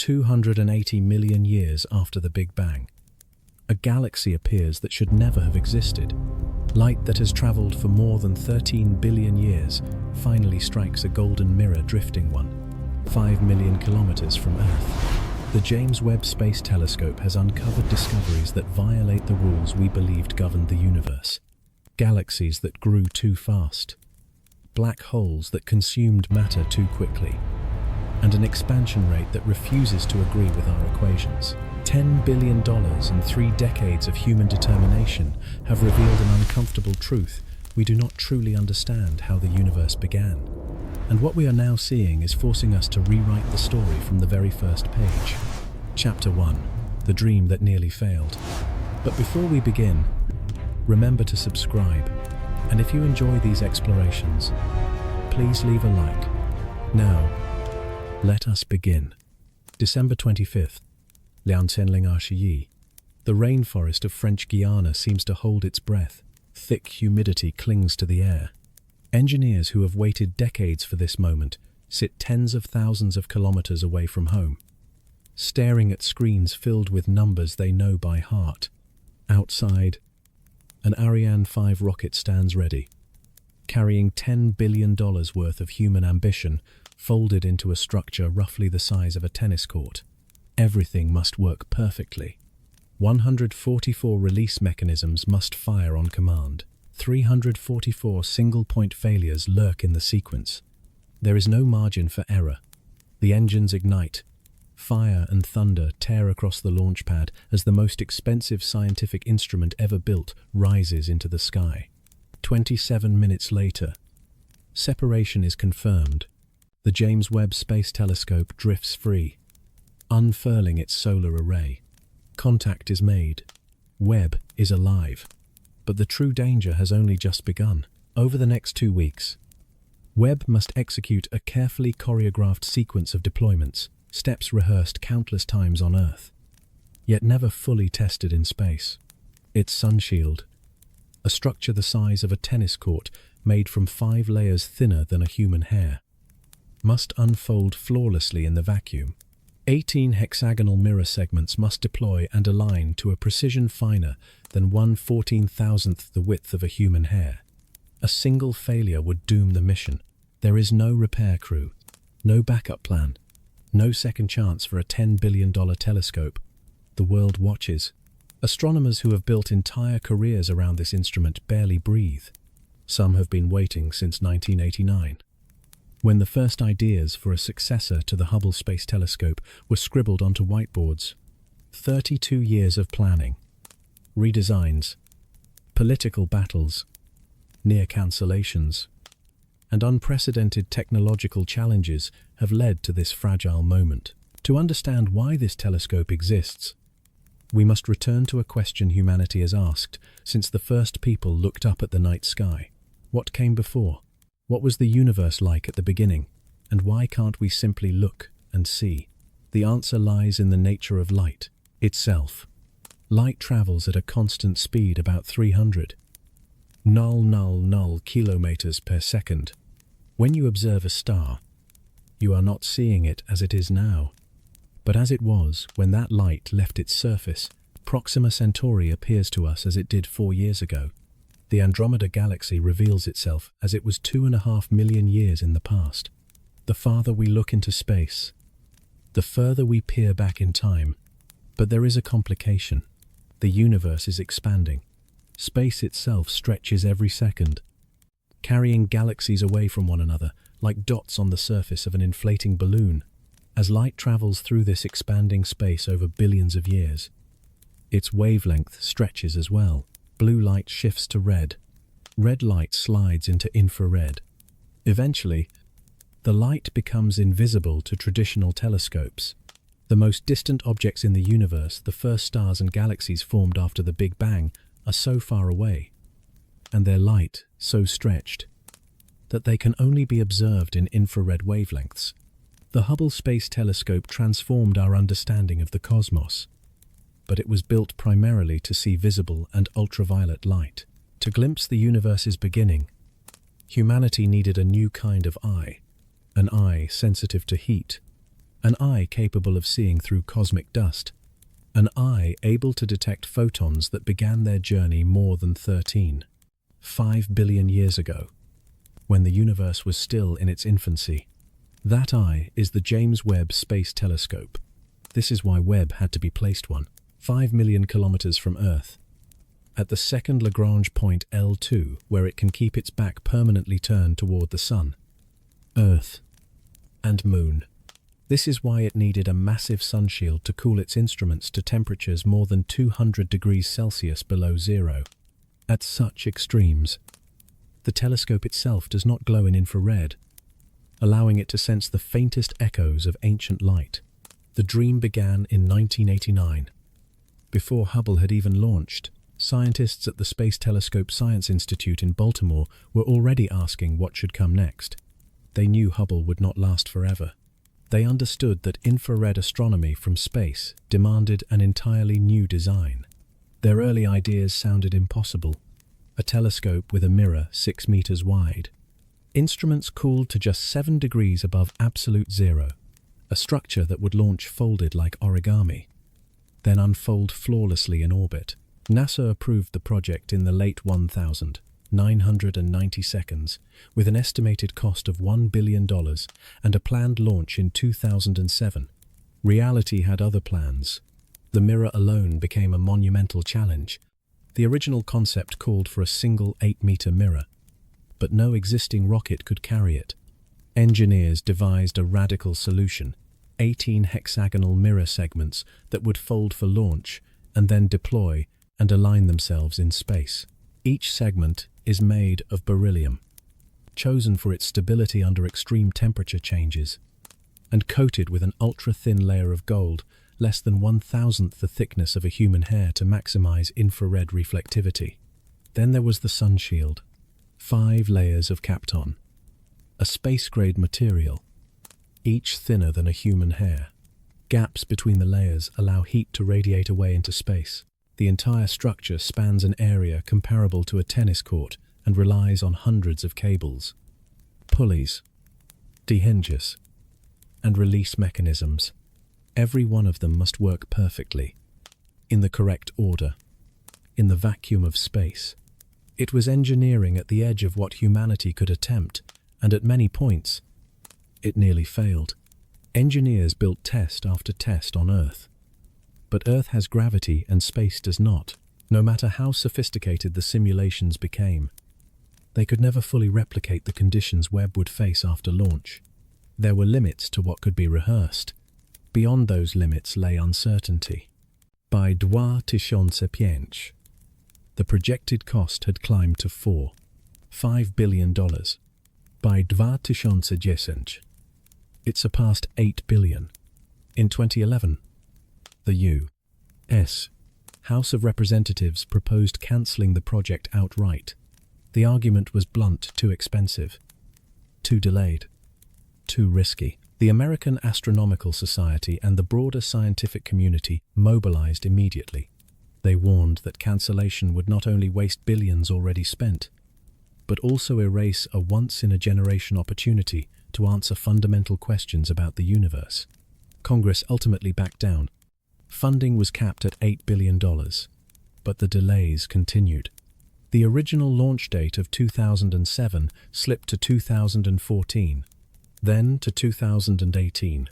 280 million years after the Big Bang, a galaxy appears that should never have existed. Light that has traveled for more than 13 billion years finally strikes a golden mirror, drifting 5 million kilometers from Earth. The James Webb Space Telescope has uncovered discoveries that violate the rules we believed governed the universe. Galaxies that grew too fast, black holes that consumed matter too quickly, and an expansion rate that refuses to agree with our equations. $10 billion and 3 decades of human determination have revealed an uncomfortable truth. We do not truly understand how the universe began. And what we are now seeing is forcing us to rewrite the story from the very first page. Chapter 1. The Dream That Nearly Failed. But before we begin, remember to subscribe. And if you enjoy these explorations, please leave a like. Now, let us begin. December 25th. Liantianling Archiyi. The rainforest of French Guiana seems to hold its breath. Thick humidity clings to the air. Engineers who have waited decades for this moment sit tens of thousands of kilometers away from home, staring at screens filled with numbers they know by heart. Outside, an Ariane 5 rocket stands ready, carrying $10 billion worth of human ambition folded into a structure roughly the size of a tennis court. Everything must work perfectly. 144 release mechanisms must fire on command. 344 single-point failures lurk in the sequence. There is no margin for error. The engines ignite. Fire and thunder tear across the launch pad as the most expensive scientific instrument ever built rises into the sky. 27 minutes later, separation is confirmed. The James Webb Space Telescope drifts free, unfurling its solar array. Contact is made. Webb is alive. But the true danger has only just begun. Over the next 2 weeks, Webb must execute a carefully choreographed sequence of deployments, steps rehearsed countless times on Earth, yet never fully tested in space. Its sunshield, a structure the size of a tennis court made from 5 layers thinner than a human hair, must unfold flawlessly in the vacuum. 18 hexagonal mirror segments must deploy and align to a precision finer than 1/14,000th the width of a human hair. A single failure would doom the mission. There is no repair crew, no backup plan, no second chance for a $10 billion telescope. The world watches. Astronomers who have built entire careers around this instrument barely breathe. Some have been waiting since 1989. When the first ideas for a successor to the Hubble Space Telescope were scribbled onto whiteboards. 32 years of planning, redesigns, political battles, near cancellations, and unprecedented technological challenges have led to this fragile moment. To understand why this telescope exists, we must return to a question humanity has asked since the first people looked up at the night sky. What came before? What was the universe like at the beginning? And why can't we simply look and see? The answer lies in the nature of light itself. Light travels at a constant speed, about 300 kilometers per second. When you observe a star, you are not seeing it as it is now, but as it was when that light left its surface. Proxima Centauri appears to us as it did 4 years ago. The Andromeda Galaxy reveals itself as it was 2.5 million years in the past. The farther we look into space, the further we peer back in time. But there is a complication. The universe is expanding. Space itself stretches every second, carrying galaxies away from one another like dots on the surface of an inflating balloon. As light travels through this expanding space over billions of years, its wavelength stretches as well. Blue light shifts to red. Red light slides into infrared. Eventually, the light becomes invisible to traditional telescopes. The most distant objects in the universe, the first stars and galaxies formed after the Big Bang, are so far away, and their light so stretched, that they can only be observed in infrared wavelengths. The Hubble Space Telescope transformed our understanding of the cosmos, but it was built primarily to see visible and ultraviolet light. To glimpse the universe's beginning, humanity needed a new kind of eye, an eye sensitive to heat, an eye capable of seeing through cosmic dust, an eye able to detect photons that began their journey more than 5 billion years ago, when the universe was still in its infancy. That eye is the James Webb Space Telescope. This is why Webb had to be placed 5 million kilometers from Earth, at the second Lagrange point L2, where it can keep its back permanently turned toward the Sun, Earth, and Moon. This is why it needed a massive sunshield to cool its instruments to temperatures more than 200 degrees Celsius below zero. At such extremes, the telescope itself does not glow in infrared, allowing it to sense the faintest echoes of ancient light. The dream began in 1989. Before Hubble had even launched, scientists at the Space Telescope Science Institute in Baltimore were already asking what should come next. They knew Hubble would not last forever. They understood that infrared astronomy from space demanded an entirely new design. Their early ideas sounded impossible. A telescope with a mirror 6 meters wide, instruments cooled to just 7 degrees above absolute zero, a structure that would launch folded like origami, then unfold flawlessly in orbit. NASA approved the project in the late 1990 seconds, with an estimated cost of $1 billion and a planned launch in 2007. Reality had other plans. The mirror alone became a monumental challenge. The original concept called for a single 8-meter mirror, but no existing rocket could carry it. Engineers devised a radical solution: 18 hexagonal mirror segments that would fold for launch and then deploy and align themselves in space. Each segment is made of beryllium, chosen for its stability under extreme temperature changes, and coated with an ultra-thin layer of gold, less than 1/1000th the thickness of a human hair, to maximize infrared reflectivity. Then there was the sunshield, 5 layers of Kapton, a space-grade material, each thinner than a human hair. Gaps between the layers allow heat to radiate away into space. The entire structure spans an area comparable to a tennis court and relies on hundreds of cables, pulleys, D-hinges, and release mechanisms. Every one of them must work perfectly, in the correct order, in the vacuum of space. It was engineering at the edge of what humanity could attempt, and at many points, it nearly failed. Engineers built test after test on Earth. But Earth has gravity and space does not. No matter how sophisticated the simulations became, they could never fully replicate the conditions Webb would face after launch. There were limits to what could be rehearsed. Beyond those limits lay uncertainty. By 2005, the projected cost had climbed to $5 billion. By 2010, it surpassed $8 billion. In 2011, the U.S. House of Representatives proposed cancelling the project outright. The argument was blunt: too expensive, too delayed, too risky. The American Astronomical Society and the broader scientific community mobilized immediately. They warned that cancellation would not only waste billions already spent, but also erase a once-in-a-generation opportunity to answer fundamental questions about the universe. Congress ultimately backed down. Funding was capped at $8 billion, but the delays continued. The original launch date of 2007 slipped to 2014, then to 2018,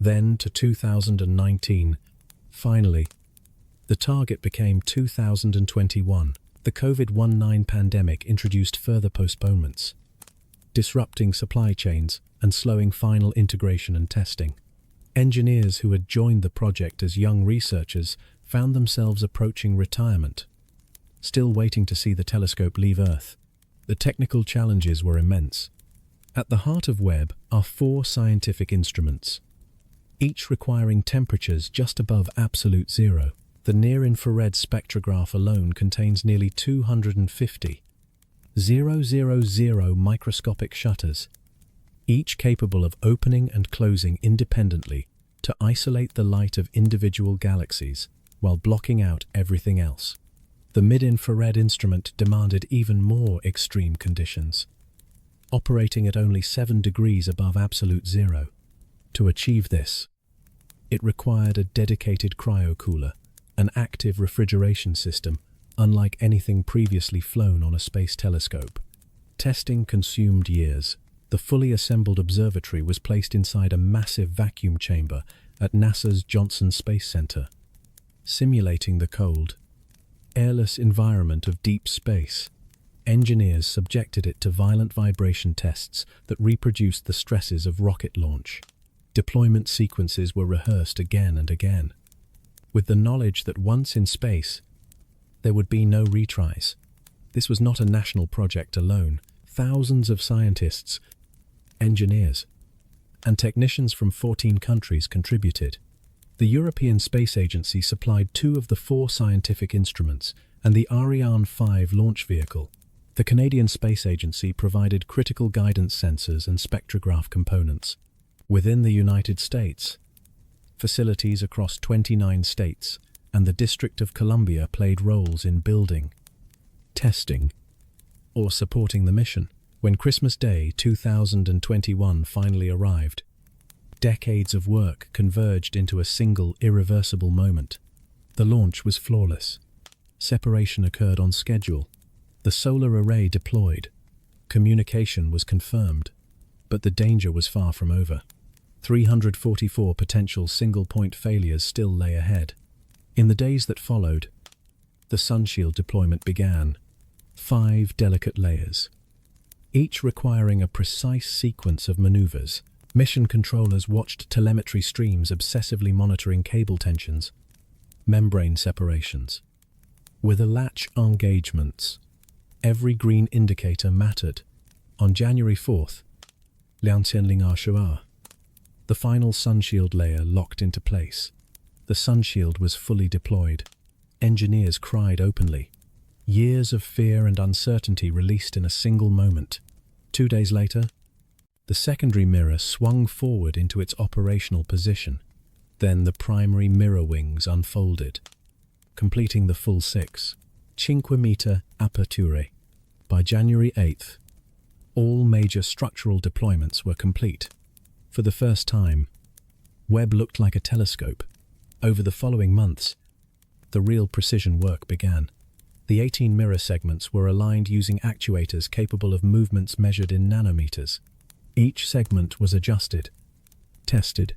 then to 2019. Finally, the target became 2021. The COVID-19 pandemic introduced further postponements, disrupting supply chains and slowing final integration and testing. Engineers who had joined the project as young researchers found themselves approaching retirement, still waiting to see the telescope leave Earth. The technical challenges were immense. At the heart of Webb are 4 scientific instruments, each requiring temperatures just above absolute zero. The near-infrared spectrograph alone contains nearly 250 000 microscopic shutters, each capable of opening and closing independently to isolate the light of individual galaxies while blocking out everything else. The mid-infrared instrument demanded even more extreme conditions, operating at only 7 degrees above absolute zero. To achieve this, It required a dedicated cryocooler, an active refrigeration system, unlike anything previously flown on a space telescope. Testing consumed years. The fully assembled observatory was placed inside a massive vacuum chamber at NASA's Johnson Space Center, simulating the cold, airless environment of deep space. Engineers subjected it to violent vibration tests that reproduced the stresses of rocket launch. Deployment sequences were rehearsed again and again, with the knowledge that once in space, there would be no retries. This was not a national project alone. Thousands of scientists, engineers, and technicians from 14 countries contributed. The European Space Agency supplied 2 of the 4 scientific instruments and the Ariane 5 launch vehicle. The Canadian Space Agency provided critical guidance sensors and spectrograph components. Within the United States, facilities across 29 states and the District of Columbia played roles in building, testing, or supporting the mission. When Christmas Day 2021 finally arrived, decades of work converged into a single irreversible moment. The launch was flawless. Separation occurred on schedule. The solar array deployed. Communication was confirmed. But the danger was far from over. 344 potential single-point failures still lay ahead. In the days that followed, the sunshield deployment began. 5 delicate layers, each requiring a precise sequence of maneuvers. Mission controllers watched telemetry streams obsessively monitoring cable tensions, membrane separations. With a latch engagements, every green indicator mattered. On January 4th, the final sunshield layer locked into place. The sunshield was fully deployed. Engineers cried openly. Years of fear and uncertainty released in a single moment. 2 days later, the secondary mirror swung forward into its operational position. Then the primary mirror wings unfolded, completing the full 5 meter aperture. By January 8th, all major structural deployments were complete. For the first time, Webb looked like a telescope. Over the following months, the real precision work began. The 18 mirror segments were aligned using actuators capable of movements measured in nanometers. Each segment was adjusted, tested,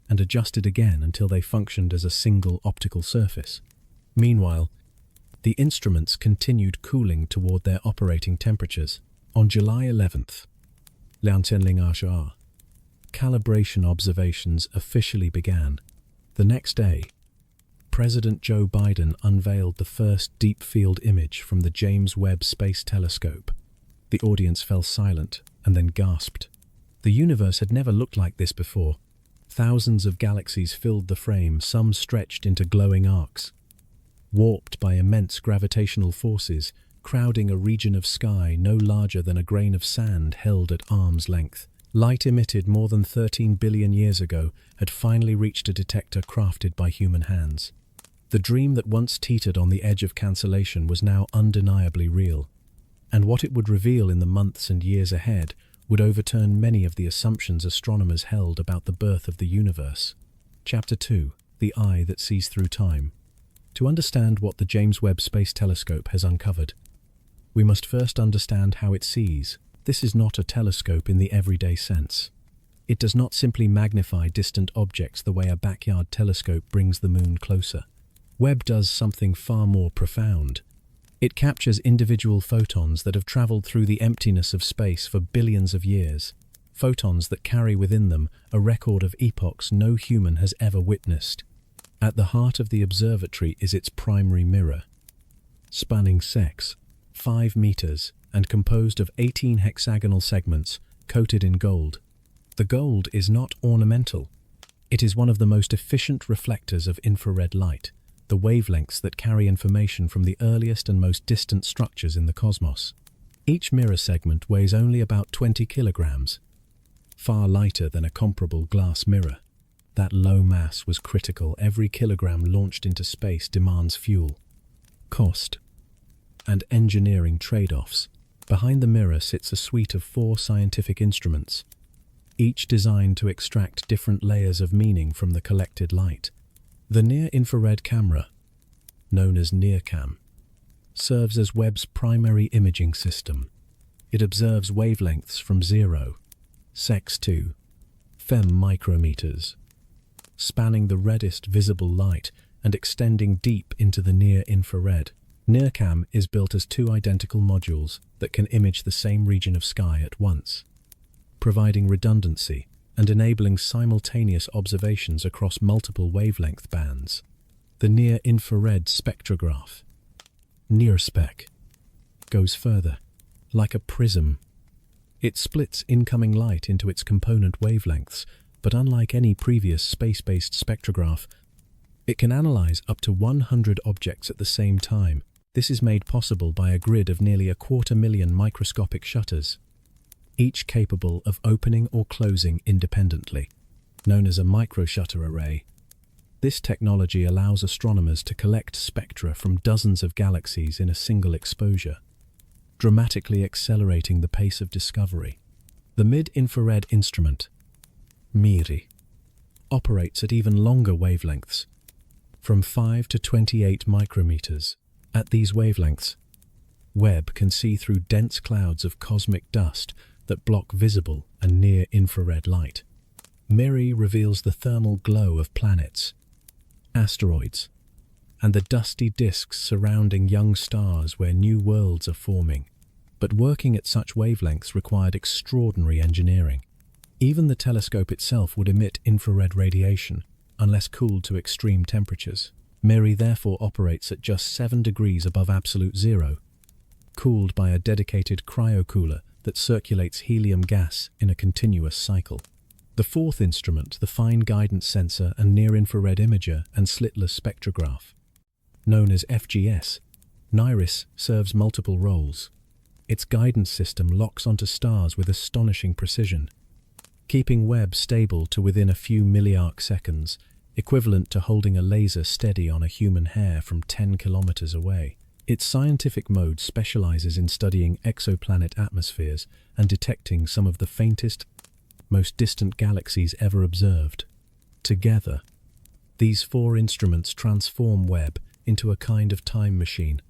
and adjusted again until they functioned as a single optical surface. Meanwhile, the instruments continued cooling toward their operating temperatures. On July 11th, calibration observations officially began. The next day, President Joe Biden unveiled the first deep-field image from the James Webb Space Telescope. The audience fell silent and then gasped. The universe had never looked like this before. Thousands of galaxies filled the frame, some stretched into glowing arcs, warped by immense gravitational forces, crowding a region of sky no larger than a grain of sand held at arm's length. Light emitted more than 13 billion years ago had finally reached a detector crafted by human hands. The dream that once teetered on the edge of cancellation was now undeniably real, and what it would reveal in the months and years ahead would overturn many of the assumptions astronomers held about the birth of the universe. Chapter 2: The Eye That Sees Through Time. To understand what the James Webb Space Telescope has uncovered, we must first understand how it sees. This is not a telescope in the everyday sense. It does not simply magnify distant objects the way a backyard telescope brings the moon closer. Webb does something far more profound. It captures individual photons that have traveled through the emptiness of space for billions of years, photons that carry within them a record of epochs no human has ever witnessed. At the heart of the observatory is its primary mirror, spanning 5 meters and composed of 18 hexagonal segments coated in gold. The gold is not ornamental. It is one of the most efficient reflectors of infrared light, the wavelengths that carry information from the earliest and most distant structures in the cosmos. Each mirror segment weighs only about 20 kilograms, far lighter than a comparable glass mirror. That low mass was critical. Every kilogram launched into space demands fuel, cost, and engineering trade-offs. Behind the mirror sits a suite of 4 scientific instruments. each designed to extract different layers of meaning from the collected light. The near-infrared camera, known as NIRCam, serves as Webb's primary imaging system. It observes wavelengths from 0 sec to fem micrometers, spanning the reddest visible light and extending deep into the near-infrared. NIRCam is built as two identical modules that can image the same region of sky at once, providing redundancy and enabling simultaneous observations across multiple wavelength bands. The near-infrared spectrograph, NIRSpec, goes further. Like a prism, it splits incoming light into its component wavelengths, but unlike any previous space-based spectrograph, it can analyze up to 100 objects at the same time. This is made possible by a grid of nearly 250,000 microscopic shutters, each capable of opening or closing independently, known as a microshutter array. This technology allows astronomers to collect spectra from dozens of galaxies in a single exposure, dramatically accelerating the pace of discovery. The mid-infrared instrument, MIRI, operates at even longer wavelengths, from 5 to 28 micrometers. At these wavelengths, Webb can see through dense clouds of cosmic dust that block visible and near-infrared light. MIRI reveals the thermal glow of planets, asteroids, and the dusty disks surrounding young stars where new worlds are forming. But working at such wavelengths required extraordinary engineering. Even the telescope itself would emit infrared radiation, unless cooled to extreme temperatures. MIRI therefore operates at just 7 degrees above absolute zero, cooled by a dedicated cryocooler that circulates helium gas in a continuous cycle. The fourth instrument, the Fine Guidance Sensor and Near-Infrared Imager and Slitless Spectrograph, known as FGS, NIRIS, serves multiple roles. Its guidance system locks onto stars with astonishing precision, keeping Webb stable to within a few milliarc seconds, equivalent to holding a laser steady on a human hair from 10 kilometers away. Its scientific mode specializes in studying exoplanet atmospheres and detecting some of the faintest, most distant galaxies ever observed. Together, these four instruments transform Webb into a kind of time machine.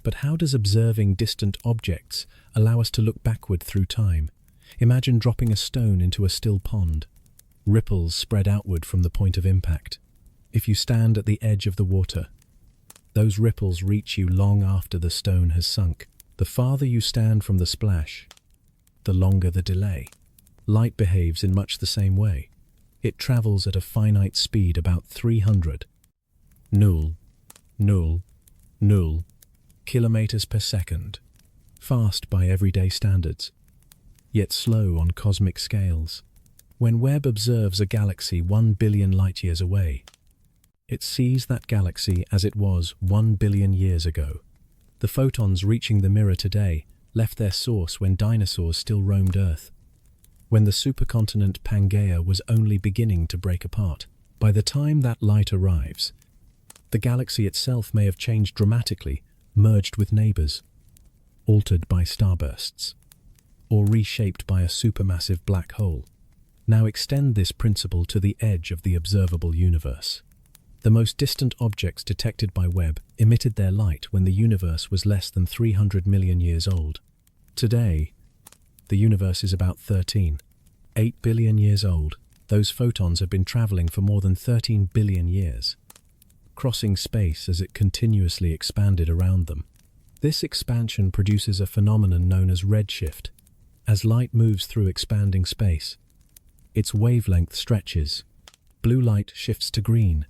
But how does observing distant objects allow us to look backward through time? Imagine dropping a stone into a still pond. Ripples spread outward from the point of impact. If you stand at the edge of the water, those ripples reach you long after the stone has sunk. The farther you stand from the splash, the longer the delay. Light behaves in much the same way. It travels at a finite speed, about 300 kilometers per second, fast by everyday standards, yet slow on cosmic scales. When Webb observes a galaxy 1 billion light-years away, it sees that galaxy as it was 1 billion years ago. The photons reaching the mirror today left their source when dinosaurs still roamed Earth, when the supercontinent Pangaea was only beginning to break apart. By the time that light arrives, the galaxy itself may have changed dramatically, merged with neighbors, altered by starbursts, or reshaped by a supermassive black hole. Now extend this principle to the edge of the observable universe. The most distant objects detected by Webb emitted their light when the universe was less than 300 million years old. Today, the universe is about 8 billion years old. Those photons have been traveling for more than 13 billion years, crossing space as it continuously expanded around them. This expansion produces a phenomenon known as redshift. As light moves through expanding space, its wavelength stretches. Blue light shifts to green,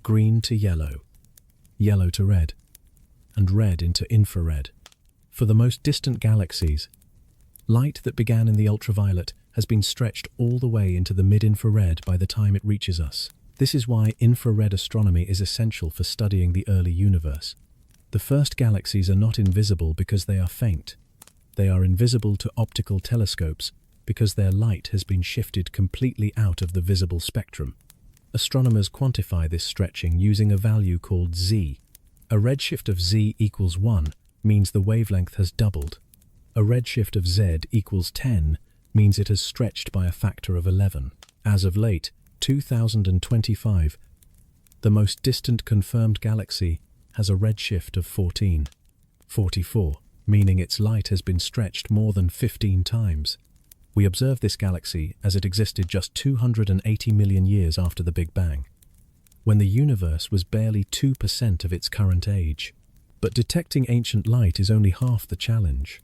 green to yellow, yellow to red, and red into infrared. For the most distant galaxies, light that began in the ultraviolet has been stretched all the way into the mid-infrared by the time it reaches us. This is why infrared astronomy is essential for studying the early universe. The first galaxies are not invisible because they are faint. They are invisible to optical telescopes because their light has been shifted completely out of the visible spectrum. Astronomers quantify this stretching using a value called Z. A redshift of Z equals 1 means the wavelength has doubled. A redshift of Z equals 10 means it has stretched by a factor of 11. As of late, 2025, the most distant confirmed galaxy has a redshift of 1444, meaning its light has been stretched more than 15 times. We observe this galaxy as it existed just 280 million years after the Big Bang, when the universe was barely 2% of its current age. But detecting ancient light is only half the challenge.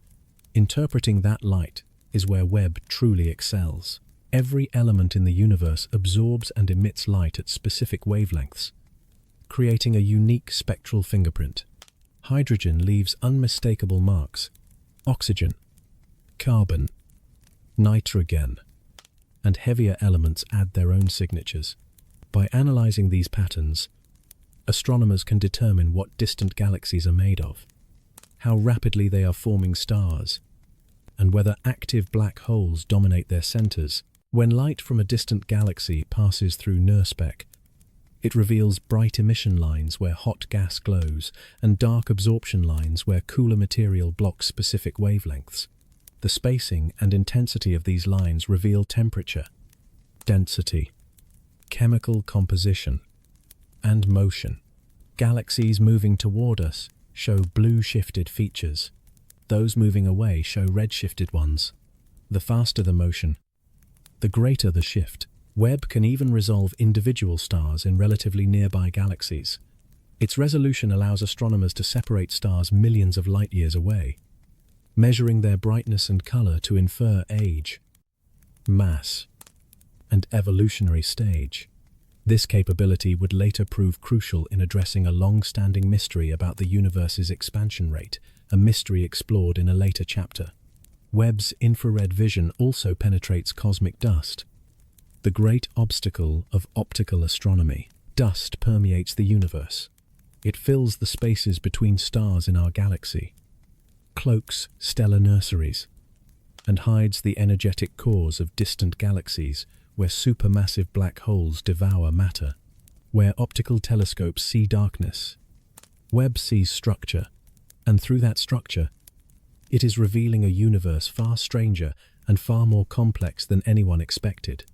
Interpreting that light is where Webb truly excels. Every element in the universe absorbs and emits light at specific wavelengths, creating a unique spectral fingerprint. Hydrogen leaves unmistakable marks. Oxygen, carbon, nitrogen, and heavier elements add their own signatures. By analyzing these patterns, astronomers can determine what distant galaxies are made of, how rapidly they are forming stars, and whether active black holes dominate their centers. When light from a distant galaxy passes through NIRSpec, it reveals bright emission lines where hot gas glows and dark absorption lines where cooler material blocks specific wavelengths. The spacing and intensity of these lines reveal temperature, density, chemical composition, and motion. Galaxies moving toward us show blue-shifted features. Those moving away show red-shifted ones. The faster the motion, the greater the shift. Webb can even resolve individual stars in relatively nearby galaxies. Its resolution allows astronomers to separate stars millions of light-years away, measuring their brightness and color to infer age, mass, and evolutionary stage. This capability would later prove crucial in addressing a long-standing mystery about the universe's expansion rate, a mystery explored in a later chapter. Webb's infrared vision also penetrates cosmic dust, the great obstacle of optical astronomy. Dust permeates the universe. It fills the spaces between stars in our galaxy, cloaks stellar nurseries, and hides the energetic cores of distant galaxies where supermassive black holes devour matter. Where optical telescopes see darkness, Webb sees structure, and through that structure, it is revealing a universe far stranger and far more complex than anyone expected.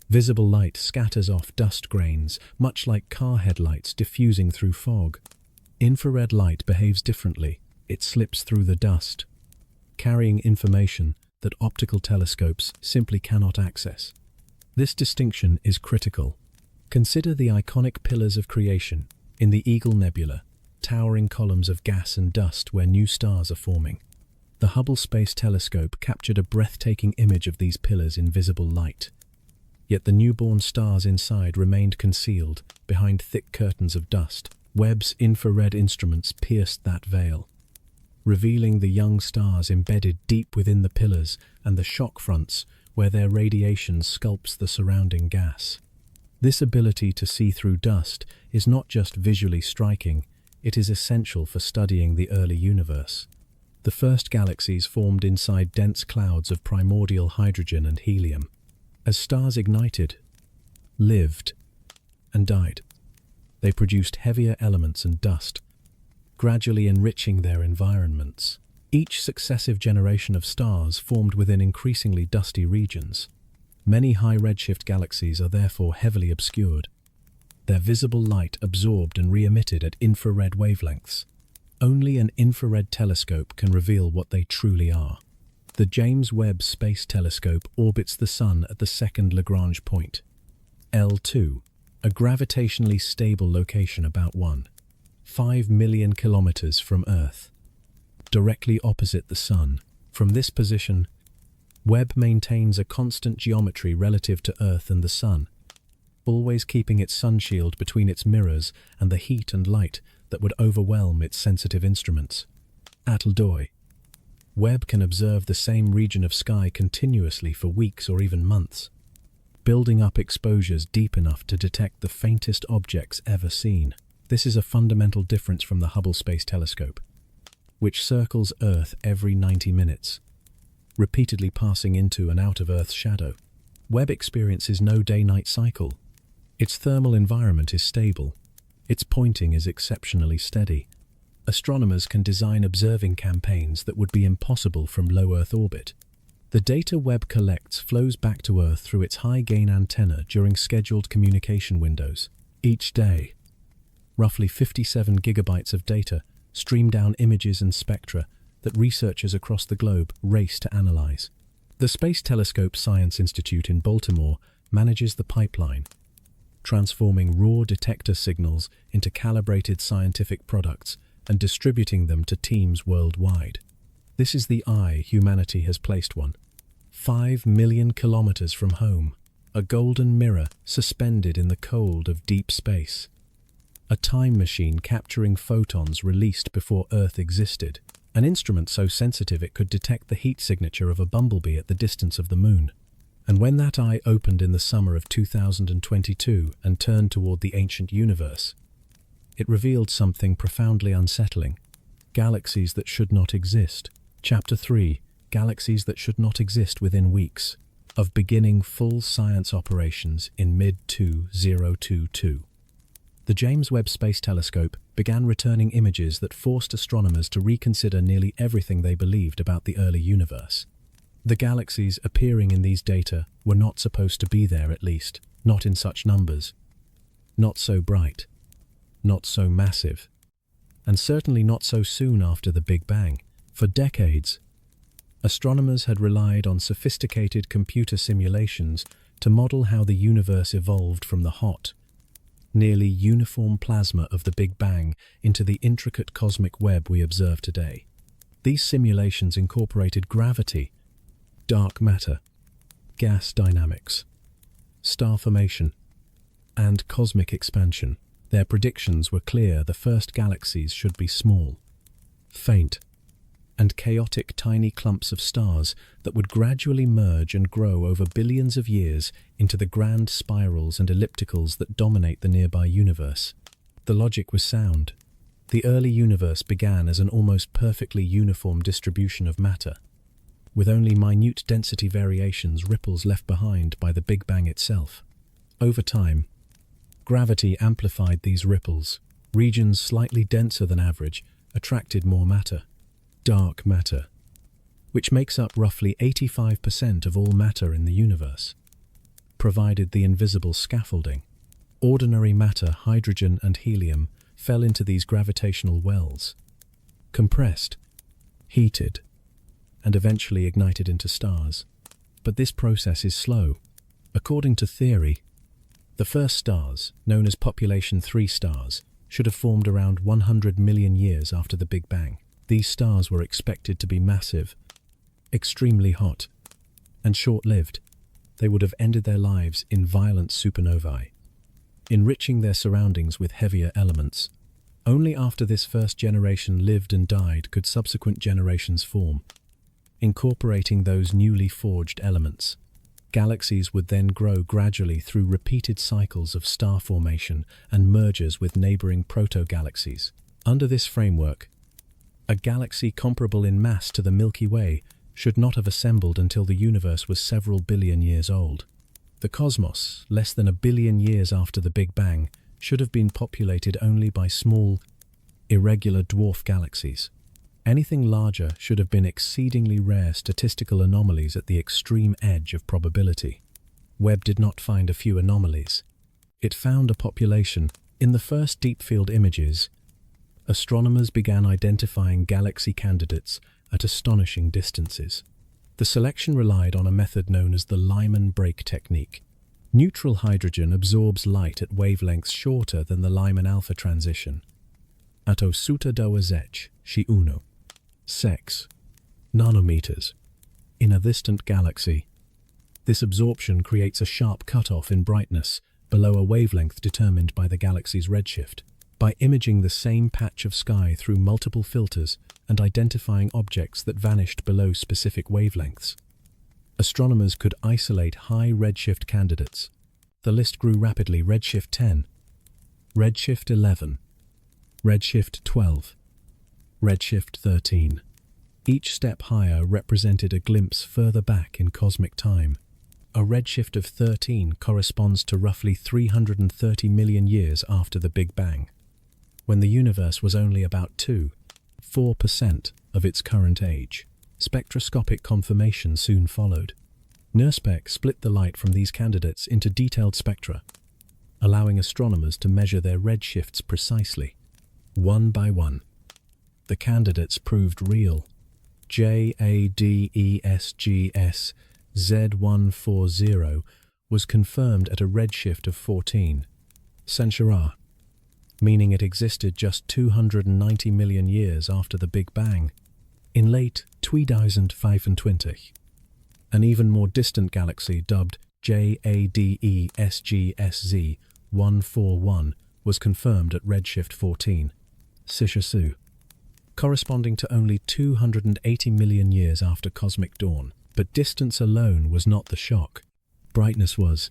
Visible light scatters off dust grains, much like car headlights diffusing through fog. Infrared light behaves differently. It slips through the dust, carrying information that optical telescopes simply cannot access. This distinction is critical. Consider the iconic pillars of creation in the Eagle Nebula, towering columns of gas and dust where new stars are forming. The Hubble Space Telescope captured a breathtaking image of these pillars in visible light. Yet the newborn stars inside remained concealed behind thick curtains of dust. Webb's infrared instruments pierced that veil, revealing the young stars embedded deep within the pillars and the shock fronts where their radiation sculpts the surrounding gas. This ability to see through dust is not just visually striking, it is essential for studying the early universe. The first galaxies formed inside dense clouds of primordial hydrogen and helium. As stars ignited, lived, and died, they produced heavier elements and dust, gradually enriching their environments. Each successive generation of stars formed within increasingly dusty regions. Many high redshift galaxies are therefore heavily obscured, their visible light absorbed and re-emitted at infrared wavelengths. Only an infrared telescope can reveal what they truly are. The James Webb Space Telescope orbits the Sun at the second Lagrange point, L2, a gravitationally stable location about 1.5 million kilometers from Earth, directly opposite the Sun. From this position, Webb maintains a constant geometry relative to Earth and the Sun, always keeping its sunshield between its mirrors and the heat and light that would overwhelm its sensitive instruments. At L2, Webb can observe the same region of sky continuously for weeks or even months, building up exposures deep enough to detect the faintest objects ever seen. This is a fundamental difference from the Hubble Space Telescope, which circles Earth every 90 minutes, repeatedly passing into and out of Earth's shadow. Webb experiences no day-night cycle. Its thermal environment is stable. Its pointing is exceptionally steady. Astronomers can design observing campaigns that would be impossible from low Earth orbit. The data Webb collects flows back to Earth through its high-gain antenna during scheduled communication windows. Each day, roughly 57 gigabytes of data stream down images and spectra that researchers across the globe race to analyze. The Space Telescope Science Institute in Baltimore manages the pipeline, transforming raw detector signals into calibrated scientific products and distributing them to teams worldwide. This is the eye humanity has placed on. 5 million kilometers from home, a golden mirror suspended in the cold of deep space. A time machine capturing photons released before Earth existed. An instrument so sensitive it could detect the heat signature of a bumblebee at the distance of the moon. And when that eye opened in the summer of 2022 and turned toward the ancient universe, it revealed something profoundly unsettling. Galaxies that should not exist. Chapter 3. Galaxies that should not exist within weeks of beginning full science operations in mid-2022. The James Webb Space Telescope began returning images that forced astronomers to reconsider nearly everything they believed about the early universe. The galaxies appearing in these data were not supposed to be there, at least, not in such numbers, not so bright, not so massive, and certainly not so soon after the Big Bang. For decades, astronomers had relied on sophisticated computer simulations to model how the universe evolved from the hot, nearly uniform plasma of the Big Bang into the intricate cosmic web we observe today. These simulations incorporated gravity, dark matter, gas dynamics, star formation, and cosmic expansion. Their predictions were clear: the first galaxies should be small, faint, and chaotic tiny clumps of stars that would gradually merge and grow over billions of years into the grand spirals and ellipticals that dominate the nearby universe. The logic was sound. The early universe began as an almost perfectly uniform distribution of matter, with only minute density variations, ripples left behind by the Big Bang itself. Over time, gravity amplified these ripples. Regions slightly denser than average attracted more matter, dark matter, which makes up roughly 85% of all matter in the universe, provided the invisible scaffolding. Ordinary matter, hydrogen and helium, fell into these gravitational wells, compressed, heated, and eventually ignited into stars. But this process is slow. According to theory, the first stars, known as population 3 stars, should have formed around 100 million years after the Big Bang. These stars were expected to be massive, extremely hot, and short-lived. They would have ended their lives in violent supernovae, enriching their surroundings with heavier elements. Only after this first generation lived and died could subsequent generations form, incorporating those newly forged elements. Galaxies would then grow gradually through repeated cycles of star formation and mergers with neighboring proto-galaxies. Under this framework, a galaxy comparable in mass to the Milky Way should not have assembled until the universe was several billion years old. The cosmos, less than a billion years after the Big Bang, should have been populated only by small, irregular dwarf galaxies. Anything larger should have been exceedingly rare statistical anomalies at the extreme edge of probability. Webb did not find a few anomalies. It found a population. In the first deep-field images, astronomers began identifying galaxy candidates at astonishing distances. The selection relied on a method known as the Lyman break technique. Neutral hydrogen absorbs light at wavelengths shorter than the Lyman alpha transition. At 1/1000 sex nanometers. In a distant galaxy, this absorption creates a sharp cutoff in brightness below a wavelength determined by the galaxy's redshift. By imaging the same patch of sky through multiple filters and identifying objects that vanished below specific wavelengths, astronomers could isolate high redshift candidates. The list grew rapidly: redshift 10, redshift 11, redshift 12, redshift 13. Each step higher represented a glimpse further back in cosmic time. A redshift of 13 corresponds to roughly 330 million years after the Big Bang, when the universe was only about 4% of its current age. Spectroscopic confirmation soon followed. NIRSpec split the light from these candidates into detailed spectra, allowing astronomers to measure their redshifts precisely, one by one. The candidates proved real. JADESGS Z140 was confirmed at a redshift of 14 Centauri, meaning it existed just 290 million years after the Big Bang, in late 2025. An even more distant galaxy dubbed JADESGS Z141 was confirmed at redshift 14 Centauri, corresponding to only 280 million years after cosmic dawn. But distance alone was not the shock. Brightness was.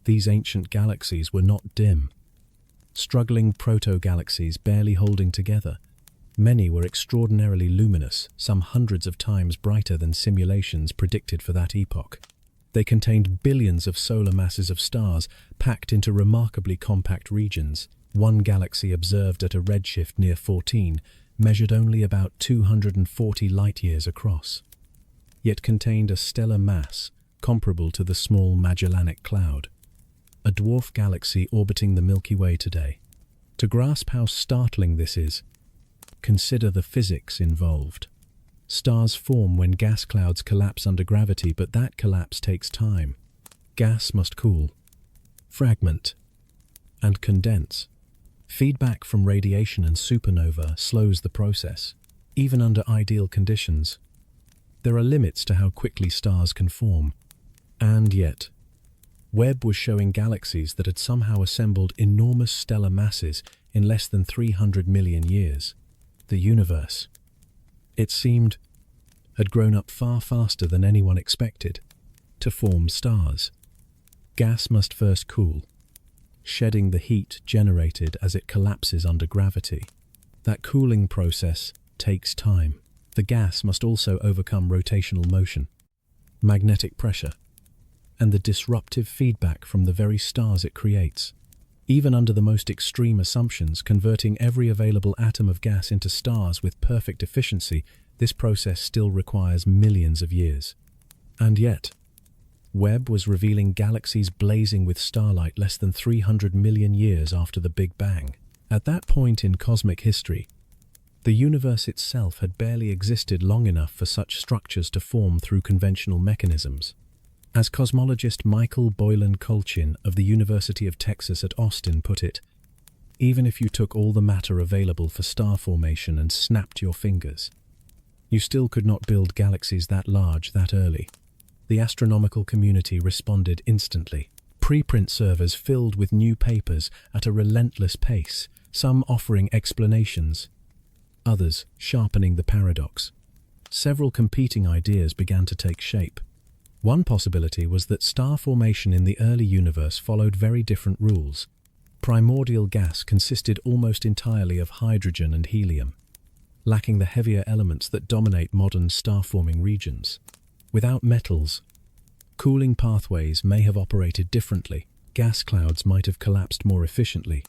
These ancient galaxies were not dim. Struggling proto-galaxies barely holding together. Many were extraordinarily luminous, some hundreds of times brighter than simulations predicted for that epoch. They contained billions of solar masses of stars packed into remarkably compact regions. One galaxy observed at a redshift near 14 measured only about 240 light-years across, yet contained a stellar mass comparable to the small Magellanic Cloud, a dwarf galaxy orbiting the Milky Way today. To grasp how startling this is, consider the physics involved. Stars form when gas clouds collapse under gravity, but that collapse takes time. Gas must cool, fragment, and condense. Feedback from radiation and supernova slows the process, even under ideal conditions. There are limits to how quickly stars can form. And yet, Webb was showing galaxies that had somehow assembled enormous stellar masses in less than 300 million years. The universe, it seemed, had grown up far faster than anyone expected to form stars. Gas must first cool, shedding the heat generated as it collapses under gravity. That cooling process takes time. The gas must also overcome rotational motion, magnetic pressure, and the disruptive feedback from the very stars it creates. Even under the most extreme assumptions, converting every available atom of gas into stars with perfect efficiency, this process still requires millions of years. And yet, Webb was revealing galaxies blazing with starlight less than 300 million years after the Big Bang. At that point in cosmic history, the universe itself had barely existed long enough for such structures to form through conventional mechanisms. As cosmologist Michael Boylan Colchin of the University of Texas at Austin put it, even if you took all the matter available for star formation and snapped your fingers, you still could not build galaxies that large that early. The astronomical community responded instantly. Preprint servers filled with new papers at a relentless pace, some offering explanations, others sharpening the paradox. Several competing ideas began to take shape. One possibility was that star formation in the early universe followed very different rules. Primordial gas consisted almost entirely of hydrogen and helium, lacking the heavier elements that dominate modern star-forming regions. Without metals, cooling pathways may have operated differently. Gas clouds might have collapsed more efficiently,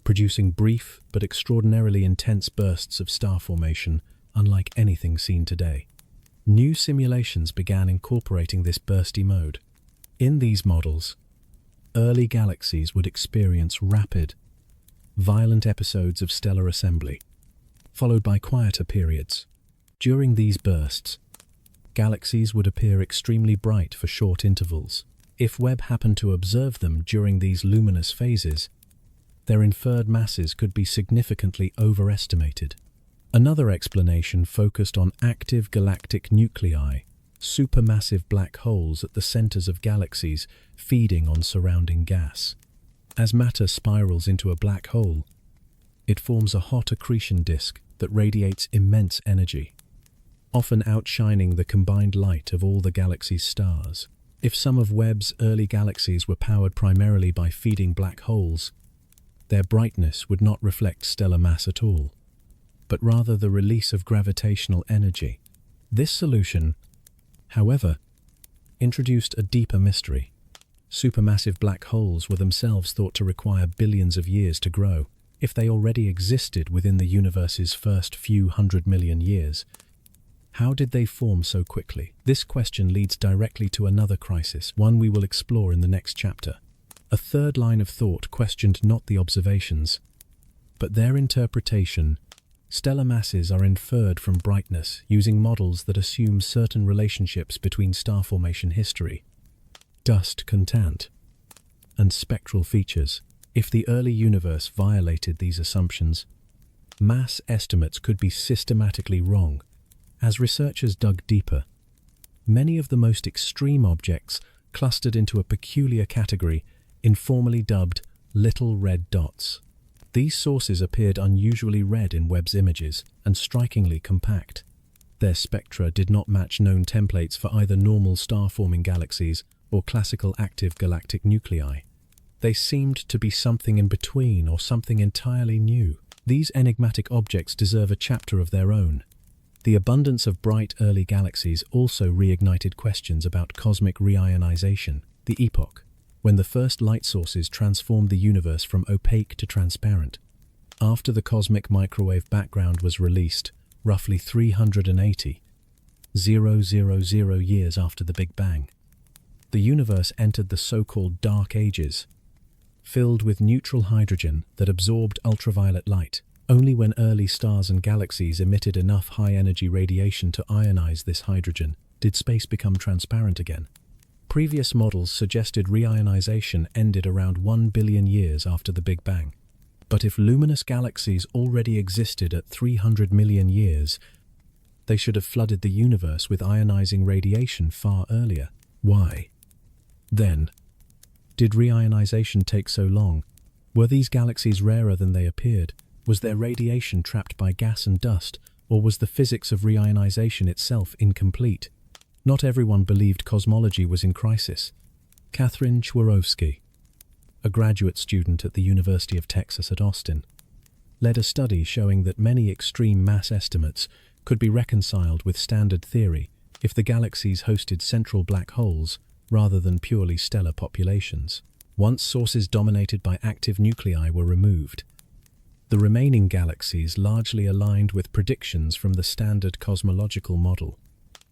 producing brief but extraordinarily intense bursts of star formation unlike anything seen today. New simulations began incorporating this bursty mode. In these models, early galaxies would experience rapid, violent episodes of stellar assembly, followed by quieter periods. During these bursts, galaxies would appear extremely bright for short intervals. If Webb happened to observe them during these luminous phases, their inferred masses could be significantly overestimated. Another explanation focused on active galactic nuclei, supermassive black holes at the centers of galaxies feeding on surrounding gas. As matter spirals into a black hole, it forms a hot accretion disk that radiates immense energy, often outshining the combined light of all the galaxy's stars. If some of Webb's early galaxies were powered primarily by feeding black holes, their brightness would not reflect stellar mass at all, but rather the release of gravitational energy. This solution, however, introduced a deeper mystery. Supermassive black holes were themselves thought to require billions of years to grow. If they already existed within the universe's first few 100 million years, How did they form so quickly? This question leads directly to another crisis, one we will explore in the next chapter. A third line of thought questioned not the observations, but their interpretation. Stellar masses are inferred from brightness using models that assume certain relationships between star formation history, dust content, and spectral features. If the early universe violated these assumptions, mass estimates could be systematically wrong. As researchers dug deeper, many of the most extreme objects clustered into a peculiar category, informally dubbed little red dots. These sources appeared unusually red in Webb's images and strikingly compact. Their spectra did not match known templates for either normal star-forming galaxies or classical active galactic nuclei. They seemed to be something in between or something entirely new. These enigmatic objects deserve a chapter of their own. The abundance of bright early galaxies also reignited questions about cosmic reionization, the epoch when the first light sources transformed the universe from opaque to transparent. After the cosmic microwave background was released, roughly 380,000 years after the Big Bang, the universe entered the so-called Dark Ages, filled with neutral hydrogen that absorbed ultraviolet light. Only when early stars and galaxies emitted enough high-energy radiation to ionize this hydrogen did space become transparent again. Previous models suggested reionization ended around 1 billion years after the Big Bang. But if luminous galaxies already existed at 300 million years, they should have flooded the universe with ionizing radiation far earlier. Why, then, did reionization take so long? Were these galaxies rarer than they appeared? Was their radiation trapped by gas and dust, or was the physics of reionization itself incomplete? Not everyone believed cosmology was in crisis. Katherine Chwarowski, a graduate student at the University of Texas at Austin, led a study showing that many extreme mass estimates could be reconciled with standard theory if the galaxies hosted central black holes rather than purely stellar populations. Once sources dominated by active nuclei were removed, the remaining galaxies largely aligned with predictions from the standard cosmological model.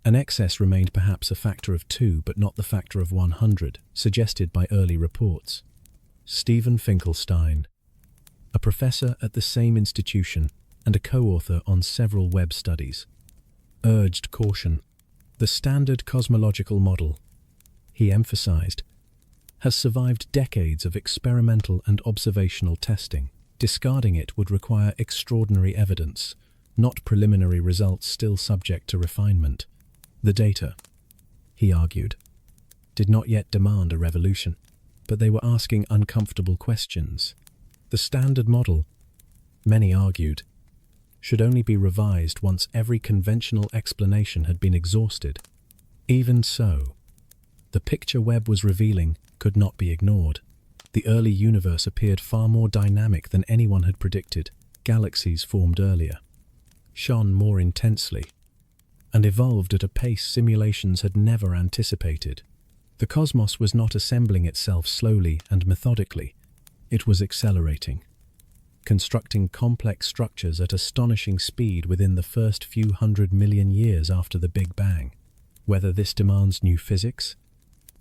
An excess remained perhaps a factor of 2 but not the factor of 100, suggested by early reports. Stephen Finkelstein, a professor at the same institution and a co-author on several Webb studies, urged caution. The standard cosmological model, he emphasized, has survived decades of experimental and observational testing. Discarding it would require extraordinary evidence, not preliminary results still subject to refinement. The data, he argued, did not yet demand a revolution, but they were asking uncomfortable questions. The standard model, many argued, should only be revised once every conventional explanation had been exhausted. Even so, the picture Webb was revealing could not be ignored. The early universe appeared far more dynamic than anyone had predicted. Galaxies formed earlier, shone more intensely, and evolved at a pace simulations had never anticipated. The cosmos was not assembling itself slowly and methodically. It was accelerating, constructing complex structures at astonishing speed within the first few 100 million years after the Big Bang. Whether this demands new physics,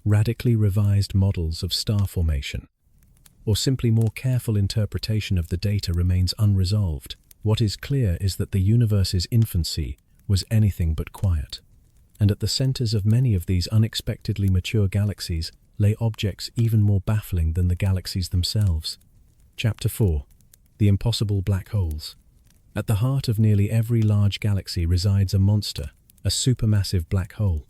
radically revised models of star formation, or simply more careful interpretation of the data remains unresolved. What is clear is that the universe's infancy was anything but quiet, and at the centers of many of these unexpectedly mature galaxies lay objects even more baffling than the galaxies themselves. Chapter 4. The Impossible Black Holes. At the heart of nearly every large galaxy resides a monster, a supermassive black hole.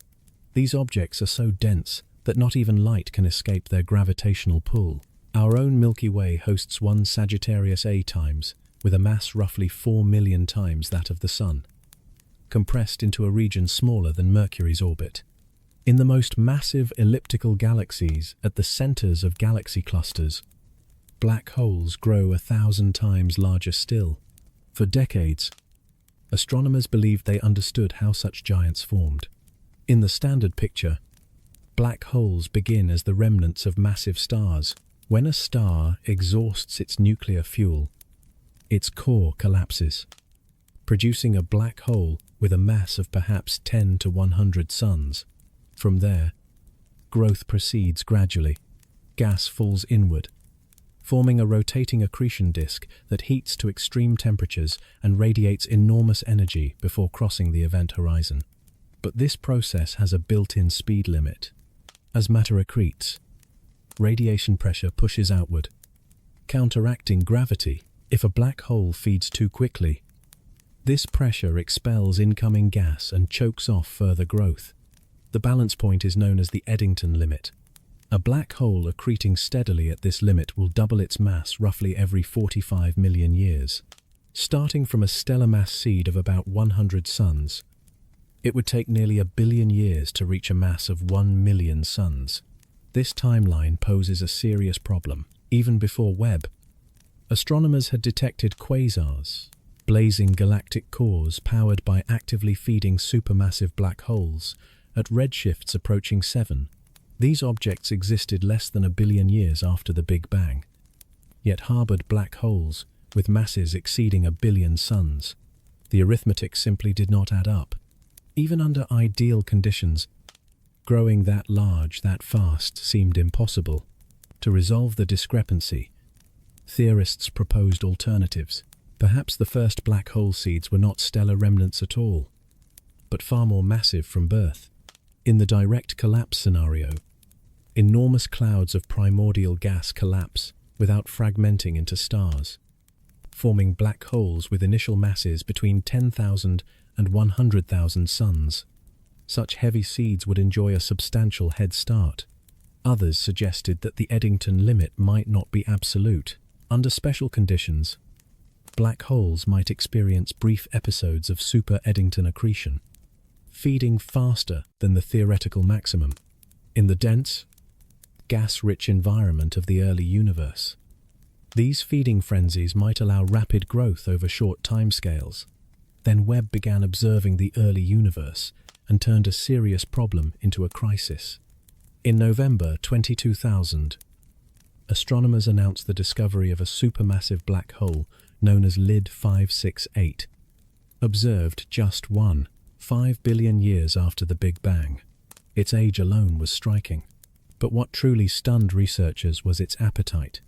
These objects are so dense that not even light can escape their gravitational pull. Our own Milky Way hosts one Sagittarius A times, with a mass roughly 4 million times that of the Sun, compressed into a region smaller than Mercury's orbit. In the most massive elliptical galaxies, at the centers of galaxy clusters, black holes grow 1,000 times larger still. For decades, astronomers believed they understood how such giants formed. In the standard picture, black holes begin as the remnants of massive stars. When a star exhausts its nuclear fuel, its core collapses, producing a black hole with a mass of perhaps 10 to 100 suns. From there, growth proceeds gradually. Gas falls inward, forming a rotating accretion disk that heats to extreme temperatures and radiates enormous energy before crossing the event horizon. But this process has a built-in speed limit. As matter accretes, radiation pressure pushes outward, counteracting gravity. If a black hole feeds too quickly, this pressure expels incoming gas and chokes off further growth. The balance point is known as the Eddington limit. A black hole accreting steadily at this limit will double its mass roughly every 45 million years. Starting from a stellar mass seed of about 100 suns, it would take nearly 1 billion years to reach a mass of 1 million suns. This timeline poses a serious problem. Even before Webb, astronomers had detected quasars, blazing galactic cores powered by actively feeding supermassive black holes at redshifts approaching 7. These objects existed less than 1 billion years after the Big Bang, yet harbored black holes with masses exceeding 1 billion suns. The arithmetic simply did not add up. Even under ideal conditions, growing that large, that fast seemed impossible. To resolve the discrepancy, theorists proposed alternatives. Perhaps the first black hole seeds were not stellar remnants at all, but far more massive from birth. In the direct collapse scenario, enormous clouds of primordial gas collapse without fragmenting into stars, forming black holes with initial masses between 10,000 and 100,000 suns. Such heavy seeds would enjoy a substantial head start. Others suggested that the Eddington limit might not be absolute. Under special conditions, black holes might experience brief episodes of super-Eddington accretion, feeding faster than the theoretical maximum in the dense, gas-rich environment of the early universe. These feeding frenzies might allow rapid growth over short timescales. Then Webb began observing the early universe and turned a serious problem into a crisis. In November 2000, astronomers announced the discovery of a supermassive black hole known as LID 568, observed just 1.5 billion years after the Big Bang. Its age alone was striking. But what truly stunned researchers was its appetite.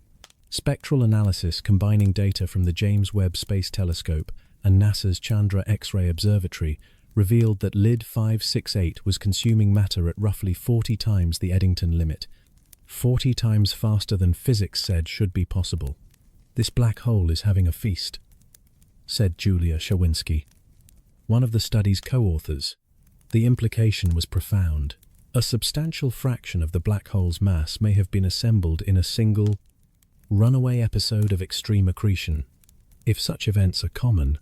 Spectral analysis combining data from the James Webb Space Telescope and NASA's Chandra X-ray Observatory revealed that LID 568 was consuming matter at roughly 40 times the Eddington limit, 40 times faster than physics said should be possible. "This black hole is having a feast," said Julia Szawinski, one of the study's co-authors. The implication was profound. A substantial fraction of the black hole's mass may have been assembled in a single, runaway episode of extreme accretion. If such events are common,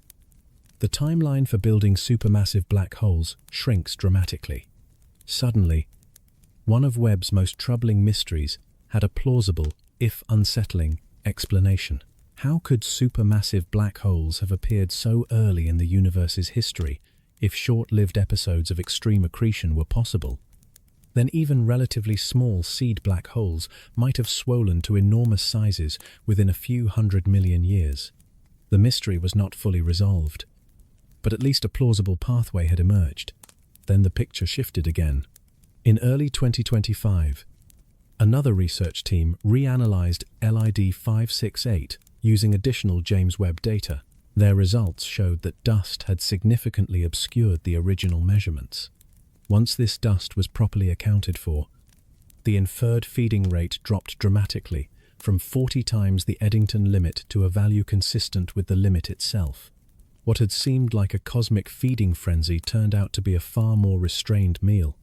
the timeline for building supermassive black holes shrinks dramatically. Suddenly, one of Webb's most troubling mysteries had a plausible, if unsettling, explanation. How could supermassive black holes have appeared so early in the universe's history if short-lived episodes of extreme accretion were possible? Then even relatively small seed black holes might have swollen to enormous sizes within a few 100 million years. The mystery was not fully resolved, but at least a plausible pathway had emerged. Then the picture shifted again. In early 2025, another research team reanalyzed LID 568 using additional James Webb data. Their results showed that dust had significantly obscured the original measurements. Once this dust was properly accounted for, the inferred feeding rate dropped dramatically from 40 times the Eddington limit to a value consistent with the limit itself. What had seemed like a cosmic feeding frenzy turned out to be a far more restrained meal.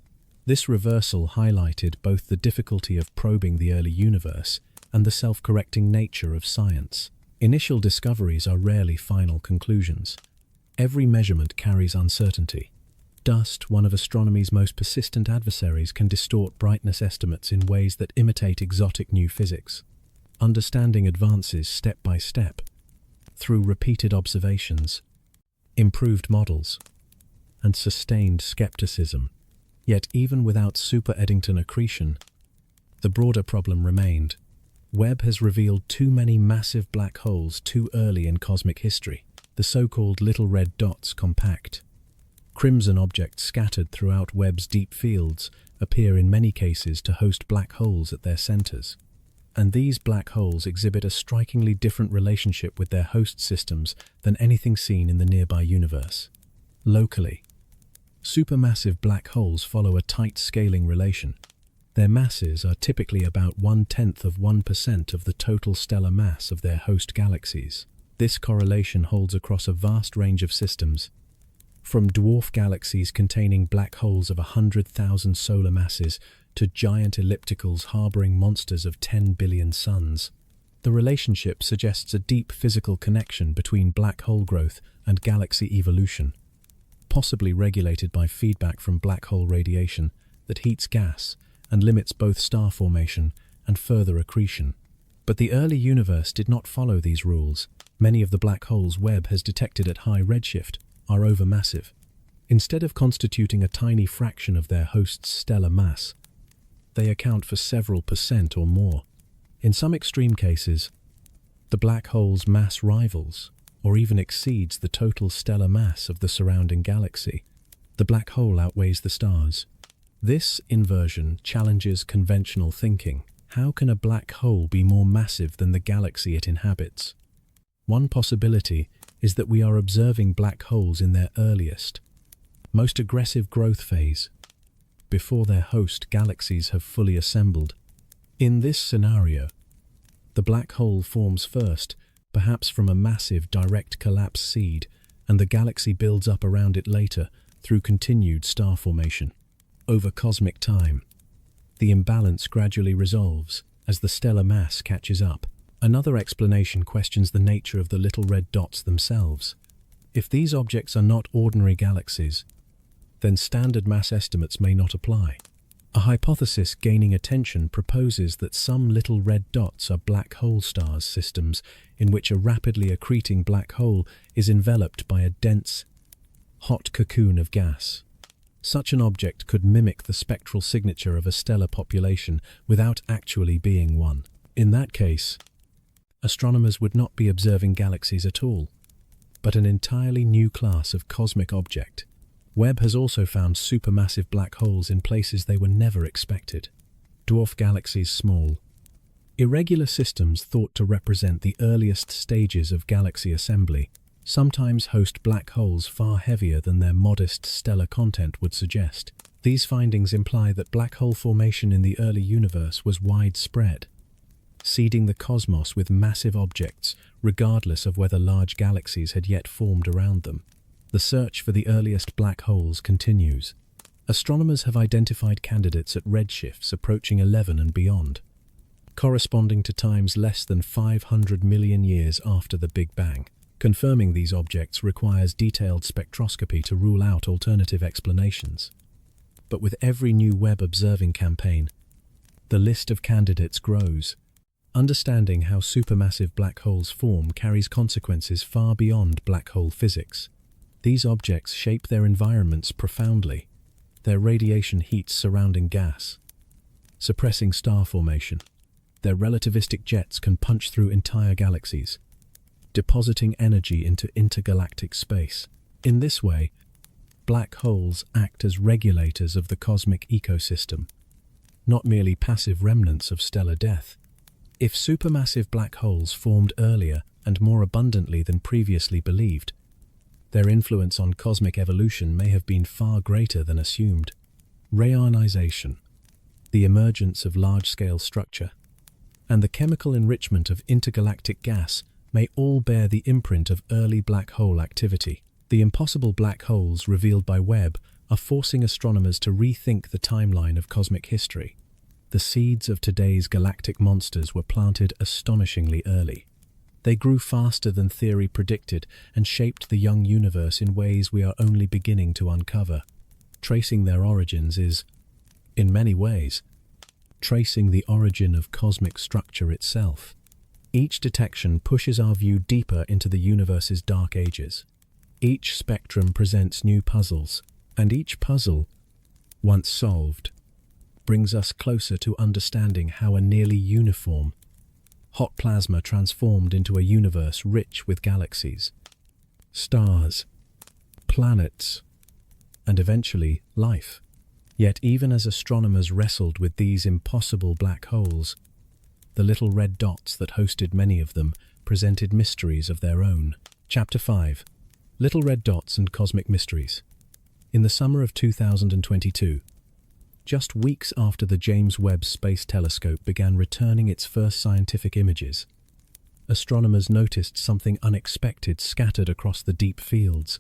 This reversal highlighted both the difficulty of probing the early universe and the self-correcting nature of science. Initial discoveries are rarely final conclusions. Every measurement carries uncertainty. Dust, one of astronomy's most persistent adversaries, can distort brightness estimates in ways that imitate exotic new physics. Understanding advances step by step, through repeated observations, improved models, and sustained skepticism. Yet even without super-Eddington accretion, the broader problem remained. Webb has revealed too many massive black holes too early in cosmic history. The so-called little red dots compact, Crimson objects scattered throughout Webb's deep fields appear in many cases to host black holes at their centers. And these black holes exhibit a strikingly different relationship with their host systems than anything seen in the nearby universe. Locally, supermassive black holes follow a tight scaling relation. Their masses are typically about 0.1% of the total stellar mass of their host galaxies. This correlation holds across a vast range of systems, from dwarf galaxies containing black holes of 100,000 solar masses to giant ellipticals harboring monsters of 10 billion suns. The relationship suggests a deep physical connection between black hole growth and galaxy evolution, possibly regulated by feedback from black hole radiation that heats gas and limits both star formation and further accretion. But the early universe did not follow these rules. Many of the black holes Webb has detected at high redshift are overmassive. Instead of constituting a tiny fraction of their host's stellar mass, they account for several percent or more. In some extreme cases, the black hole's mass rivals or even exceeds the total stellar mass of the surrounding galaxy. The black hole outweighs the stars. This inversion challenges conventional thinking. How can a black hole be more massive than the galaxy it inhabits? One possibility is that we are observing black holes in their earliest, most aggressive growth phase, before their host galaxies have fully assembled. In this scenario, the black hole forms first, perhaps from a massive direct collapse seed, and the galaxy builds up around it later through continued star formation. Over cosmic time, the imbalance gradually resolves as the stellar mass catches up. Another explanation questions the nature of the little red dots themselves. If these objects are not ordinary galaxies, then standard mass estimates may not apply. A hypothesis gaining attention proposes that some little red dots are black hole stars systems in which a rapidly accreting black hole is enveloped by a dense, hot cocoon of gas. Such an object could mimic the spectral signature of a stellar population without actually being one. In that case, astronomers would not be observing galaxies at all, but an entirely new class of cosmic object. Webb has also found supermassive black holes in places they were never expected. Dwarf galaxies small, irregular systems thought to represent the earliest stages of galaxy assembly sometimes host black holes far heavier than their modest stellar content would suggest. These findings imply that black hole formation in the early universe was widespread, seeding the cosmos with massive objects regardless of whether large galaxies had yet formed around them. The search for the earliest black holes continues. Astronomers have identified candidates at redshifts approaching 11 and beyond, corresponding to times less than 500 million years after the Big Bang. Confirming these objects requires detailed spectroscopy to rule out alternative explanations. But with every new Webb observing campaign, the list of candidates grows. Understanding how supermassive black holes form carries consequences far beyond black hole physics. These objects shape their environments profoundly. Their radiation heats surrounding gas, suppressing star formation. Their relativistic jets can punch through entire galaxies, depositing energy into intergalactic space. In this way, black holes act as regulators of the cosmic ecosystem, not merely passive remnants of stellar death. If supermassive black holes formed earlier and more abundantly than previously believed, their influence on cosmic evolution may have been far greater than assumed. Reionization, the emergence of large-scale structure, and the chemical enrichment of intergalactic gas may all bear the imprint of early black hole activity. The impossible black holes revealed by Webb are forcing astronomers to rethink the timeline of cosmic history. The seeds of today's galactic monsters were planted astonishingly early. They grew faster than theory predicted and shaped the young universe in ways we are only beginning to uncover. Tracing their origins is, in many ways, tracing the origin of cosmic structure itself. Each detection pushes our view deeper into the universe's dark ages. Each spectrum presents new puzzles, and each puzzle, once solved, brings us closer to understanding how a nearly uniform, hot plasma transformed into a universe rich with galaxies, stars, planets, and eventually life. Yet even as astronomers wrestled with these impossible black holes, the little red dots that hosted many of them presented mysteries of their own. Chapter 5. Little Red Dots and Cosmic Mysteries. In the summer of 2022, just weeks after the James Webb Space Telescope began returning its first scientific images, astronomers noticed something unexpected scattered across the deep fields.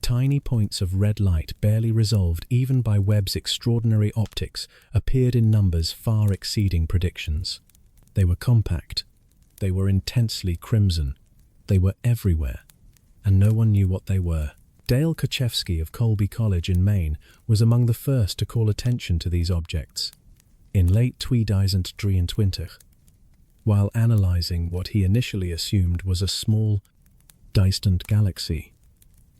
Tiny points of red light, barely resolved even by Webb's extraordinary optics, appeared in numbers far exceeding predictions. They were compact. They were intensely crimson. They were everywhere, and no one knew what they were. Dale Kochevsky of Colby College in Maine was among the first to call attention to these objects. In late 2023, while analyzing what he initially assumed was a small, distant galaxy,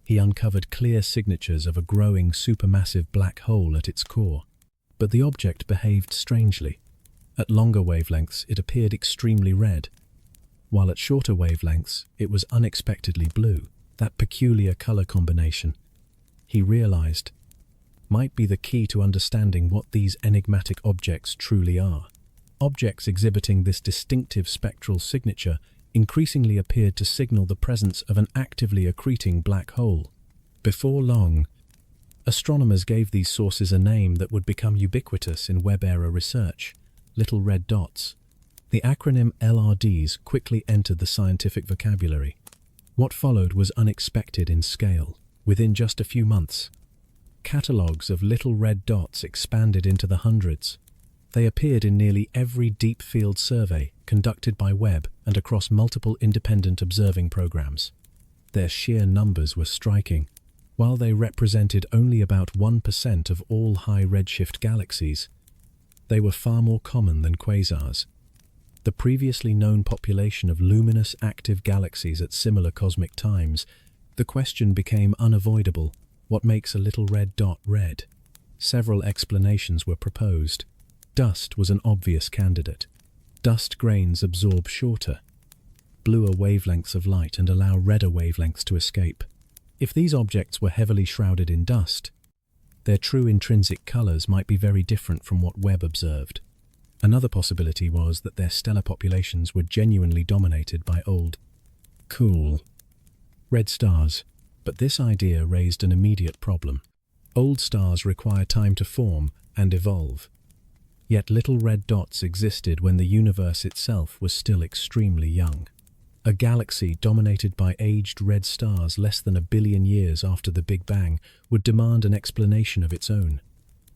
he uncovered clear signatures of a growing supermassive black hole at its core. But the object behaved strangely. At longer wavelengths, it appeared extremely red, while at shorter wavelengths, it was unexpectedly blue. That peculiar color combination, he realized, might be the key to understanding what these enigmatic objects truly are. Objects exhibiting this distinctive spectral signature increasingly appeared to signal the presence of an actively accreting black hole. Before long, astronomers gave these sources a name that would become ubiquitous in Webb-era research: little red dots. The acronym LRDs quickly entered the scientific vocabulary. What followed was unexpected in scale. Within just a few months, catalogues of little red dots expanded into the hundreds. They appeared in nearly every deep field survey conducted by Webb and across multiple independent observing programs. Their sheer numbers were striking. While they represented only about 1% of all high redshift galaxies, they were far more common than quasars. The previously known population of luminous active galaxies at similar cosmic times, the question became unavoidable: what makes a little red dot red? Several explanations were proposed. Dust was an obvious candidate. Dust grains absorb shorter, bluer wavelengths of light and allow redder wavelengths to escape. If these objects were heavily shrouded in dust, their true intrinsic colors might be very different from what Webb observed. Another possibility was that their stellar populations were genuinely dominated by old, cool, red stars. But this idea raised an immediate problem. Old stars require time to form and evolve. Yet little red dots existed when the universe itself was still extremely young. A galaxy dominated by aged red stars less than 1 billion years after the Big Bang would demand an explanation of its own.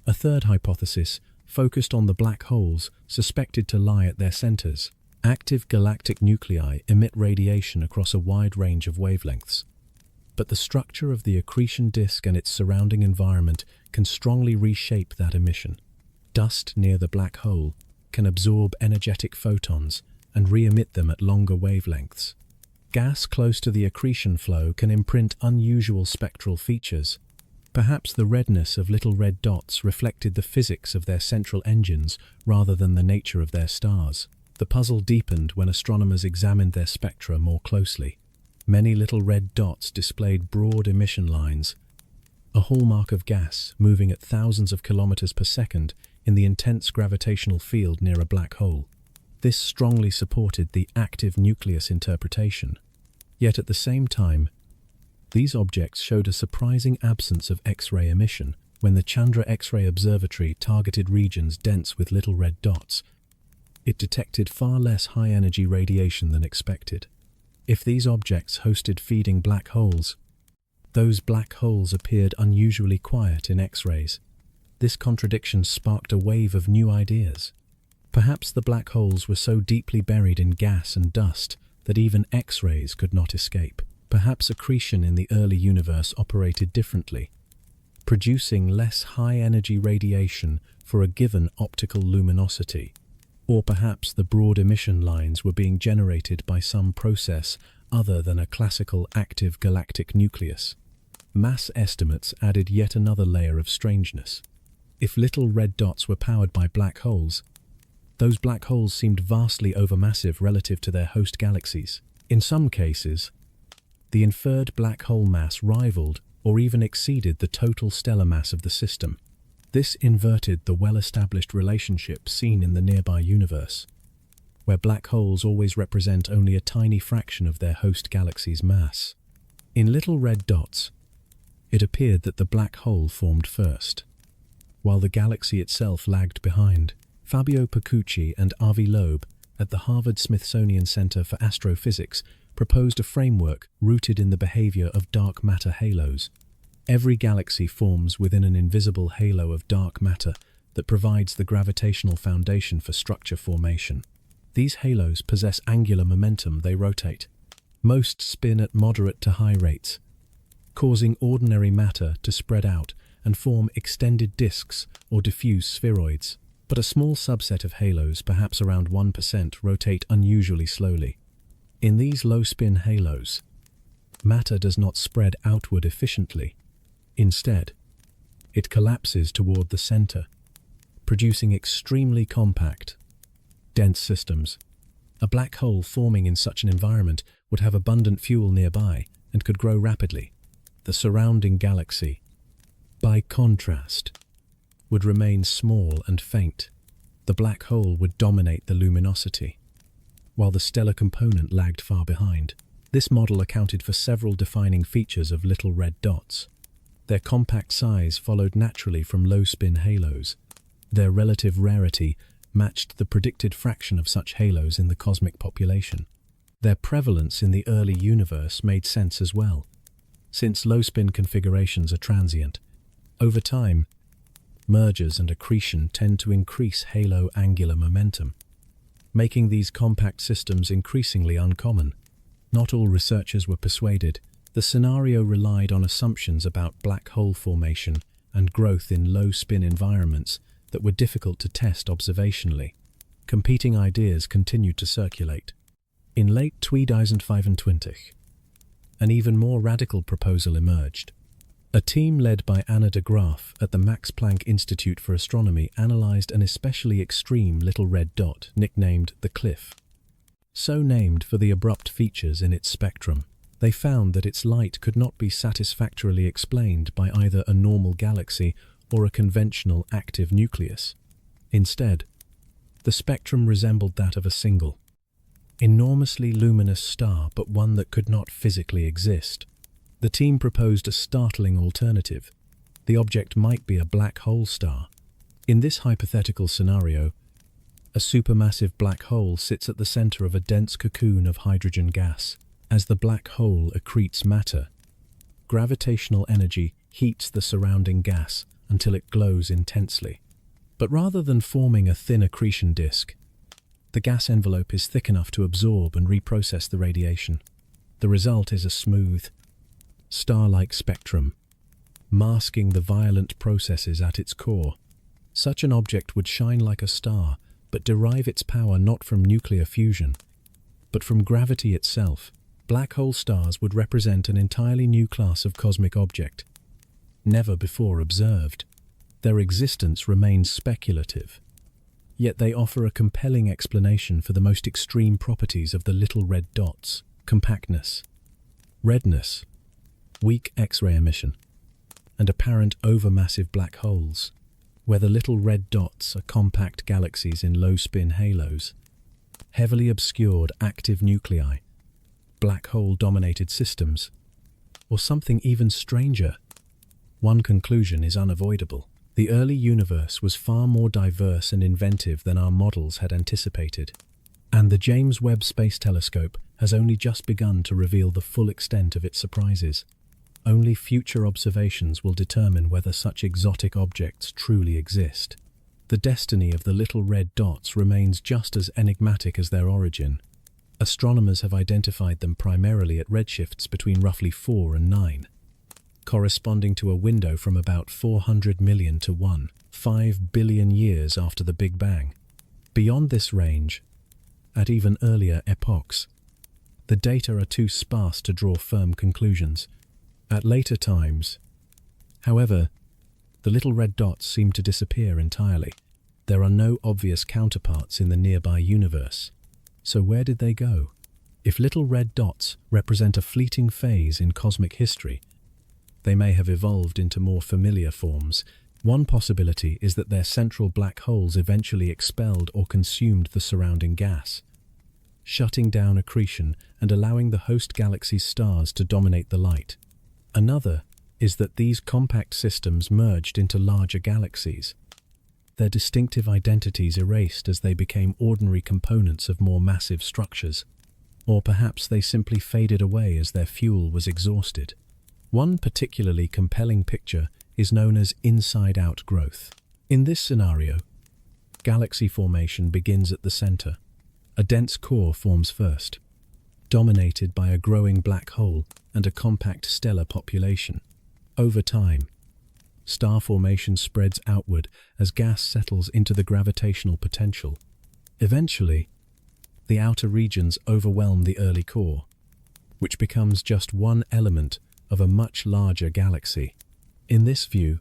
A third hypothesis focused on the black holes suspected to lie at their centers. Active galactic nuclei emit radiation across a wide range of wavelengths. But the structure of the accretion disk and its surrounding environment can strongly reshape that emission. Dust near the black hole can absorb energetic photons and re-emit them at longer wavelengths. Gas close to the accretion flow can imprint unusual spectral features. Perhaps the redness of little red dots reflected the physics of their central engines rather than the nature of their stars. The puzzle deepened when astronomers examined their spectra more closely. Many little red dots displayed broad emission lines, a hallmark of gas moving at thousands of kilometers per second in the intense gravitational field near a black hole. This strongly supported the active nucleus interpretation. Yet at the same time, these objects showed a surprising absence of X-ray emission. When the Chandra X-ray Observatory targeted regions dense with little red dots, it detected far less high-energy radiation than expected. If these objects hosted feeding black holes, those black holes appeared unusually quiet in X-rays. This contradiction sparked a wave of new ideas. Perhaps the black holes were so deeply buried in gas and dust that even X-rays could not escape. Perhaps accretion in the early universe operated differently, producing less high-energy radiation for a given optical luminosity. Or perhaps the broad emission lines were being generated by some process other than a classical active galactic nucleus. Mass estimates added yet another layer of strangeness. If little red dots were powered by black holes, those black holes seemed vastly overmassive relative to their host galaxies. In some cases, the inferred black hole mass rivaled or even exceeded the total stellar mass of the system. This inverted the well-established relationship seen in the nearby universe, where black holes always represent only a tiny fraction of their host galaxy's mass. In little red dots, it appeared that the black hole formed first, while the galaxy itself lagged behind. Fabio Pacucci and Avi Loeb at the Harvard-Smithsonian Center for Astrophysics proposed a framework rooted in the behavior of dark matter halos. Every galaxy forms within an invisible halo of dark matter that provides the gravitational foundation for structure formation. These halos possess angular momentum. They rotate. Most spin at moderate to high rates, causing ordinary matter to spread out and form extended disks or diffuse spheroids. But a small subset of halos, perhaps around 1%, rotate unusually slowly. In these low-spin halos, matter does not spread outward efficiently. Instead, it collapses toward the center, producing extremely compact, dense systems. A black hole forming in such an environment would have abundant fuel nearby and could grow rapidly. The surrounding galaxy, by contrast, would remain small and faint. The black hole would dominate the luminosity, while the stellar component lagged far behind. This model accounted for several defining features of little red dots. Their compact size followed naturally from low-spin halos. Their relative rarity matched the predicted fraction of such halos in the cosmic population. Their prevalence in the early universe made sense as well, since low-spin configurations are transient. Over time, mergers and accretion tend to increase halo angular momentum, making these compact systems increasingly uncommon. Not all researchers were persuaded. The scenario relied on assumptions about black hole formation and growth in low-spin environments that were difficult to test observationally. Competing ideas continued to circulate. In late 2025, an even more radical proposal emerged. A team led by Anna de Graaf at the Max Planck Institute for Astronomy analyzed an especially extreme little red dot nicknamed the Cliff. So named for the abrupt features in its spectrum, they found that its light could not be satisfactorily explained by either a normal galaxy or a conventional active nucleus. Instead, the spectrum resembled that of a single, enormously luminous star, but one that could not physically exist. The team proposed a startling alternative. The object might be a black hole star. In this hypothetical scenario, a supermassive black hole sits at the center of a dense cocoon of hydrogen gas. As the black hole accretes matter, gravitational energy heats the surrounding gas until it glows intensely. But rather than forming a thin accretion disk, the gas envelope is thick enough to absorb and reprocess the radiation. The result is a smooth, star-like spectrum, masking the violent processes at its core. Such an object would shine like a star, but derive its power not from nuclear fusion, but from gravity itself. Black hole stars would represent an entirely new class of cosmic object, never before observed. Their existence remains speculative, yet they offer a compelling explanation for the most extreme properties of the little red dots: compactness, redness, weak X-ray emission, and apparent overmassive black holes. Where the little red dots are compact galaxies in low-spin halos, heavily obscured active nuclei, black hole-dominated systems, or something even stranger. One conclusion is unavoidable. The early universe was far more diverse and inventive than our models had anticipated, and the James Webb Space Telescope has only just begun to reveal the full extent of its surprises. Only future observations will determine whether such exotic objects truly exist. The destiny of the little red dots remains just as enigmatic as their origin. Astronomers have identified them primarily at redshifts between roughly 4 and 9, corresponding to a window from about 400 million to 1.5 billion years after the Big Bang. Beyond this range, at even earlier epochs, the data are too sparse to draw firm conclusions. At later times, however, the little red dots seem to disappear entirely. There are no obvious counterparts in the nearby universe. So where did they go? If little red dots represent a fleeting phase in cosmic history, they may have evolved into more familiar forms. One possibility is that their central black holes eventually expelled or consumed the surrounding gas, shutting down accretion and allowing the host galaxy's stars to dominate the light. Another is that these compact systems merged into larger galaxies, their distinctive identities erased as they became ordinary components of more massive structures. Or perhaps they simply faded away as their fuel was exhausted. One particularly compelling picture is known as inside-out growth. In this scenario, galaxy formation begins at the center. A dense core forms first, dominated by a growing black hole and a compact stellar population. Over time, star formation spreads outward as gas settles into the gravitational potential. Eventually, the outer regions overwhelm the early core, which becomes just one element of a much larger galaxy. In this view,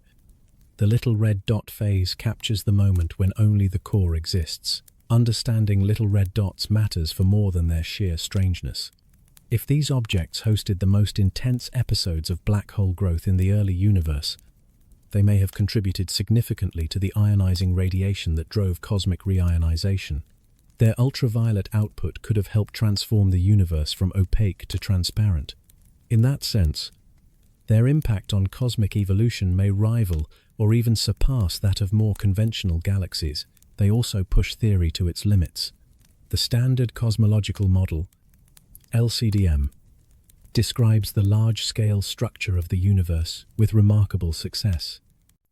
the little red dot phase captures the moment when only the core exists. Understanding little red dots matters for more than their sheer strangeness. If these objects hosted the most intense episodes of black hole growth in the early universe, they may have contributed significantly to the ionizing radiation that drove cosmic reionization. Their ultraviolet output could have helped transform the universe from opaque to transparent. In that sense, their impact on cosmic evolution may rival or even surpass that of more conventional galaxies. They also push theory to its limits. The Standard Cosmological Model, LCDM, describes the large-scale structure of the universe with remarkable success.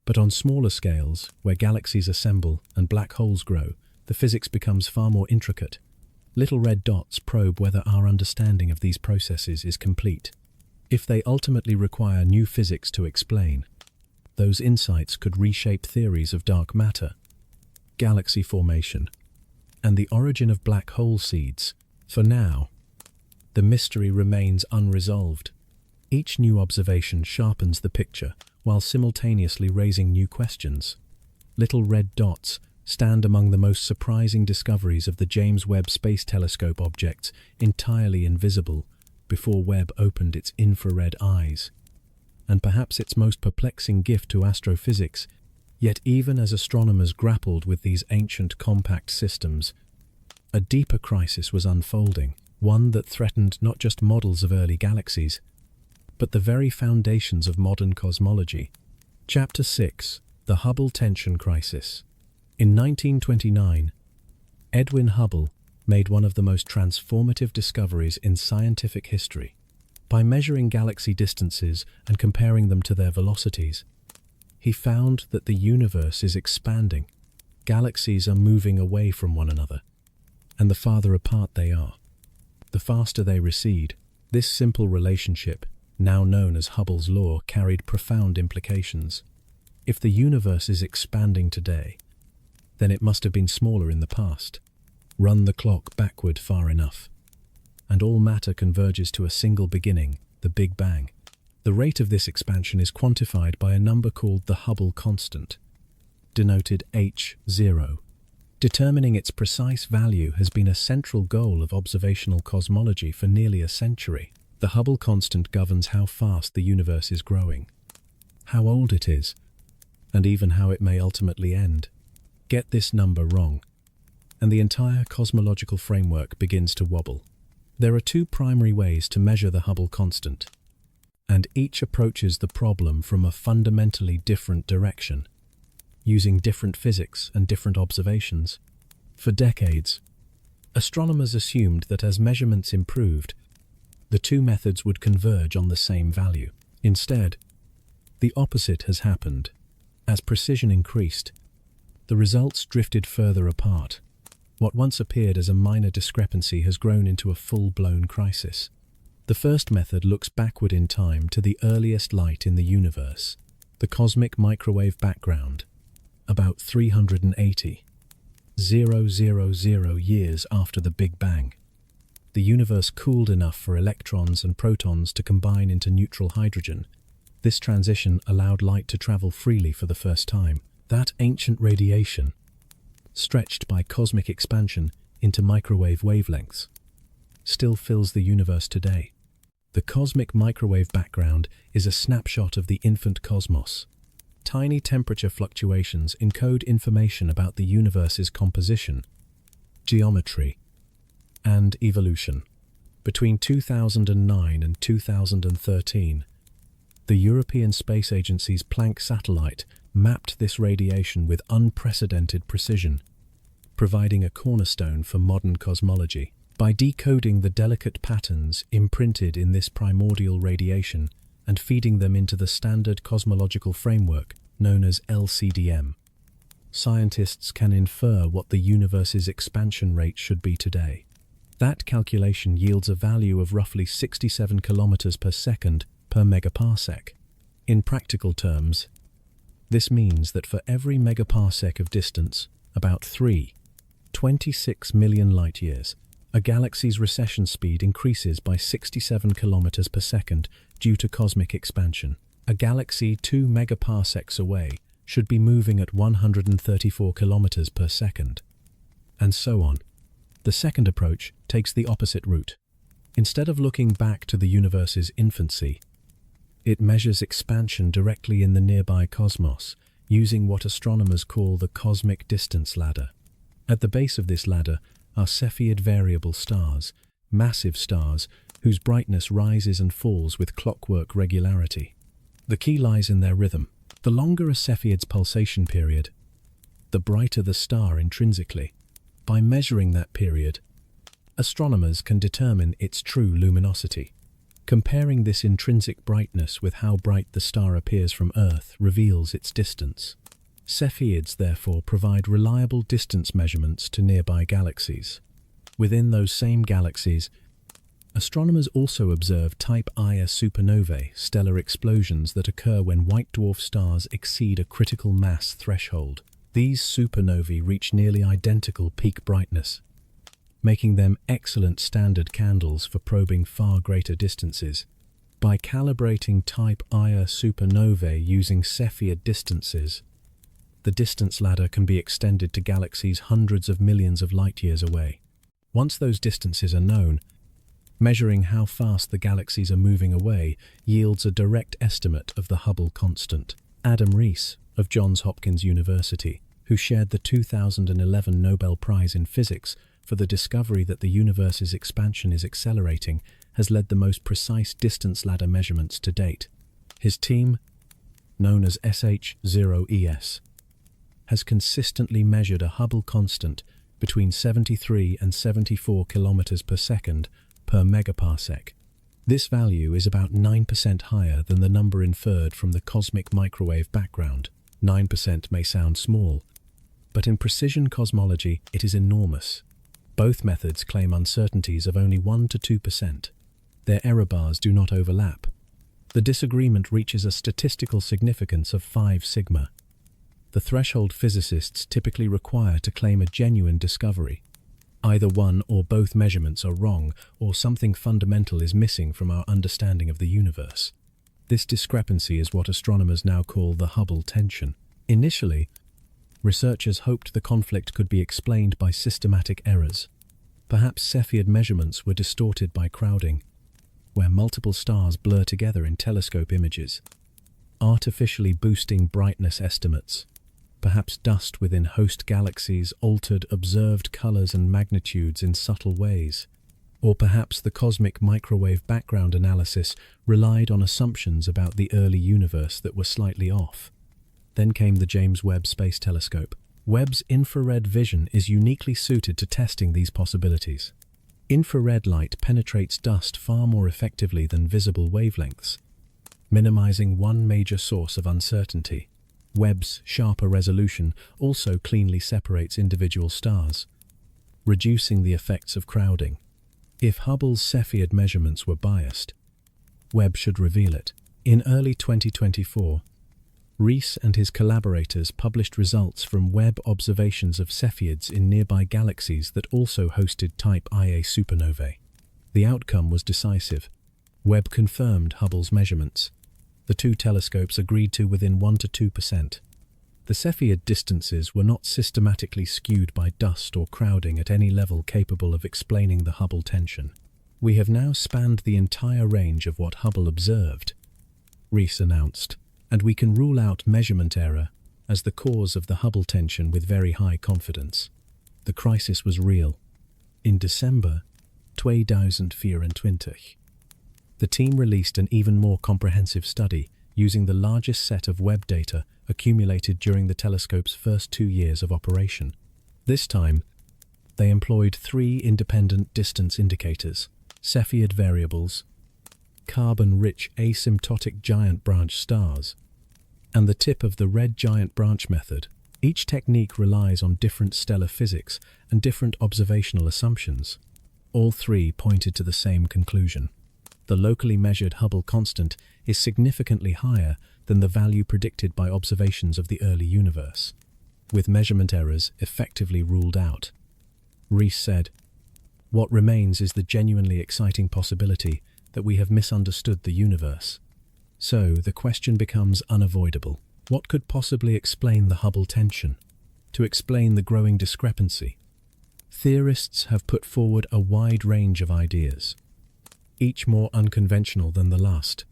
But on smaller scales, where galaxies assemble and black holes grow, the physics becomes far more intricate. Little red dots probe whether our understanding of these processes is complete. If they ultimately require new physics to explain, those insights could reshape theories of dark matter, galaxy formation, and the origin of black hole seeds. For now, the mystery remains unresolved. Each new observation sharpens the picture while simultaneously raising new questions. Little red dots stand among the most surprising discoveries of the James Webb Space Telescope objects entirely invisible before Webb opened its infrared eyes. And perhaps its most perplexing gift to astrophysics, yet even as astronomers grappled with these ancient compact systems, a deeper crisis was unfolding, one that threatened not just models of early galaxies, but the very foundations of modern cosmology. Chapter 6: The Hubble Tension Crisis. In 1929, Edwin Hubble made one of the most transformative discoveries in scientific history. By measuring galaxy distances and comparing them to their velocities, he found that the universe is expanding. Galaxies are moving away from one another, and the farther apart they are, the faster they recede. This simple relationship, now known as Hubble's law, carried profound implications. If the universe is expanding today, then it must have been smaller in the past. Run the clock backward far enough, and all matter converges to a single beginning, the Big Bang. The rate of this expansion is quantified by a number called the Hubble constant, denoted h0. Determining its precise value has been a central goal of observational cosmology for nearly a century. The Hubble constant governs how fast the universe is growing, how old it is, and even how it may ultimately end. Get this number wrong, and the entire cosmological framework begins to wobble. There are two primary ways to measure the Hubble constant, and each approaches the problem from a fundamentally different direction, using different physics and different observations. For decades, astronomers assumed that as measurements improved, the two methods would converge on the same value. Instead, the opposite has happened. As precision increased, the results drifted further apart. What once appeared as a minor discrepancy has grown into a full-blown crisis. The first method looks backward in time to the earliest light in the universe, the cosmic microwave background, about 380,000 years after the Big Bang. The universe cooled enough for electrons and protons to combine into neutral hydrogen. This transition allowed light to travel freely for the first time. That ancient radiation, stretched by cosmic expansion into microwave wavelengths, still fills the universe today. The cosmic microwave background is a snapshot of the infant cosmos. Tiny temperature fluctuations encode information about the universe's composition, geometry, and evolution. Between 2009 and 2013, the European Space Agency's Planck satellite mapped this radiation with unprecedented precision, providing a cornerstone for modern cosmology. By decoding the delicate patterns imprinted in this primordial radiation and feeding them into the standard cosmological framework known as LCDM, scientists can infer what the universe's expansion rate should be today. That calculation yields a value of roughly 67 kilometers per second per megaparsec. In practical terms, this means that for every megaparsec of distance, about 26 million light-years, a galaxy's recession speed increases by 67 kilometers per second due to cosmic expansion. A galaxy 2 megaparsecs away should be moving at 134 kilometers per second. And so on. The second approach takes the opposite route. Instead of looking back to the universe's infancy, it measures expansion directly in the nearby cosmos, using what astronomers call the cosmic distance ladder. At the base of this ladder are Cepheid variable stars, massive stars whose brightness rises and falls with clockwork regularity. The key lies in their rhythm. The longer a Cepheid's pulsation period, the brighter the star intrinsically. By measuring that period, astronomers can determine its true luminosity. Comparing this intrinsic brightness with how bright the star appears from Earth reveals its distance. Cepheids, therefore, provide reliable distance measurements to nearby galaxies. Within those same galaxies, astronomers also observe Type Ia supernovae, stellar explosions that occur when white dwarf stars exceed a critical mass threshold. These supernovae reach nearly identical peak brightness, making them excellent standard candles for probing far greater distances. By calibrating Type Ia supernovae using Cepheid distances, the distance ladder can be extended to galaxies hundreds of millions of light-years away. Once those distances are known, measuring how fast the galaxies are moving away yields a direct estimate of the Hubble constant. Adam Rees of Johns Hopkins University, who shared the 2011 Nobel Prize in Physics for the discovery that the universe's expansion is accelerating, has led the most precise distance ladder measurements to date. His team, known as SH0ES, has consistently measured a Hubble constant between 73 and 74 kilometers per second per megaparsec. This value is about 9% higher than the number inferred from the cosmic microwave background. 9% may sound small, but in precision cosmology it is enormous. Both methods claim uncertainties of only 1 to 2%. Their error bars do not overlap. The disagreement reaches a statistical significance of 5 sigma. The threshold physicists typically require to claim a genuine discovery. Either one or both measurements are wrong, or something fundamental is missing from our understanding of the universe. This discrepancy is what astronomers now call the Hubble tension. Initially, researchers hoped the conflict could be explained by systematic errors. Perhaps Cepheid measurements were distorted by crowding, where multiple stars blur together in telescope images, artificially boosting brightness estimates. Perhaps dust within host galaxies altered observed colors and magnitudes in subtle ways. Or perhaps the cosmic microwave background analysis relied on assumptions about the early universe that were slightly off. Then came the James Webb Space Telescope. Webb's infrared vision is uniquely suited to testing these possibilities. Infrared light penetrates dust far more effectively than visible wavelengths, minimizing one major source of uncertainty. Webb's sharper resolution also cleanly separates individual stars, reducing the effects of crowding. If Hubble's Cepheid measurements were biased, Webb should reveal it. In early 2024, Rees and his collaborators published results from Webb observations of Cepheids in nearby galaxies that also hosted Type Ia supernovae. The outcome was decisive. Webb confirmed Hubble's measurements. The two telescopes agreed to within 1 to 2%. The Cepheid distances were not systematically skewed by dust or crowding at any level capable of explaining the Hubble tension. "We have now spanned the entire range of what Hubble observed," Rees announced, "and we can rule out measurement error as the cause of the Hubble tension with very high confidence." The crisis was real. In December 2024, the team released an even more comprehensive study using the largest set of Webb data accumulated during the telescope's first 2 years of operation. This time, they employed 3 independent distance indicators: Cepheid variables, carbon-rich asymptotic giant branch stars, and the tip of the red giant branch method. Each technique relies on different stellar physics and different observational assumptions. All 3 pointed to the same conclusion. The locally measured Hubble constant is significantly higher than the value predicted by observations of the early universe, with measurement errors effectively ruled out. Rees said, "What remains is the genuinely exciting possibility that we have misunderstood the universe." So the question becomes unavoidable. What could possibly explain the Hubble tension? To explain the growing discrepancy, theorists have put forward a wide range of ideas, each more unconventional than the last.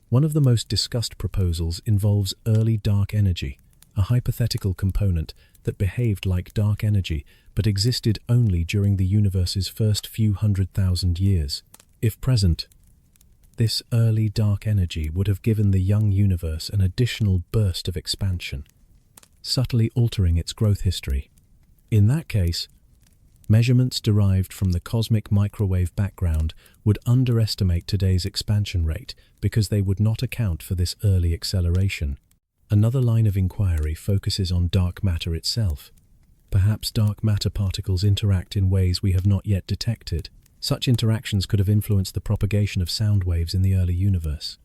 One of the most discussed proposals involves early dark energy, a hypothetical component that behaved like dark energy but existed only during the universe's first few 100,000 years. If present, this early dark energy would have given the young universe an additional burst of expansion, subtly altering its growth history. In that case, measurements derived from the cosmic microwave background would underestimate today's expansion rate because they would not account for this early acceleration. Another line of inquiry focuses on dark matter itself. Perhaps dark matter particles interact in ways we have not yet detected. Such interactions could have influenced the propagation of sound waves in the early universe,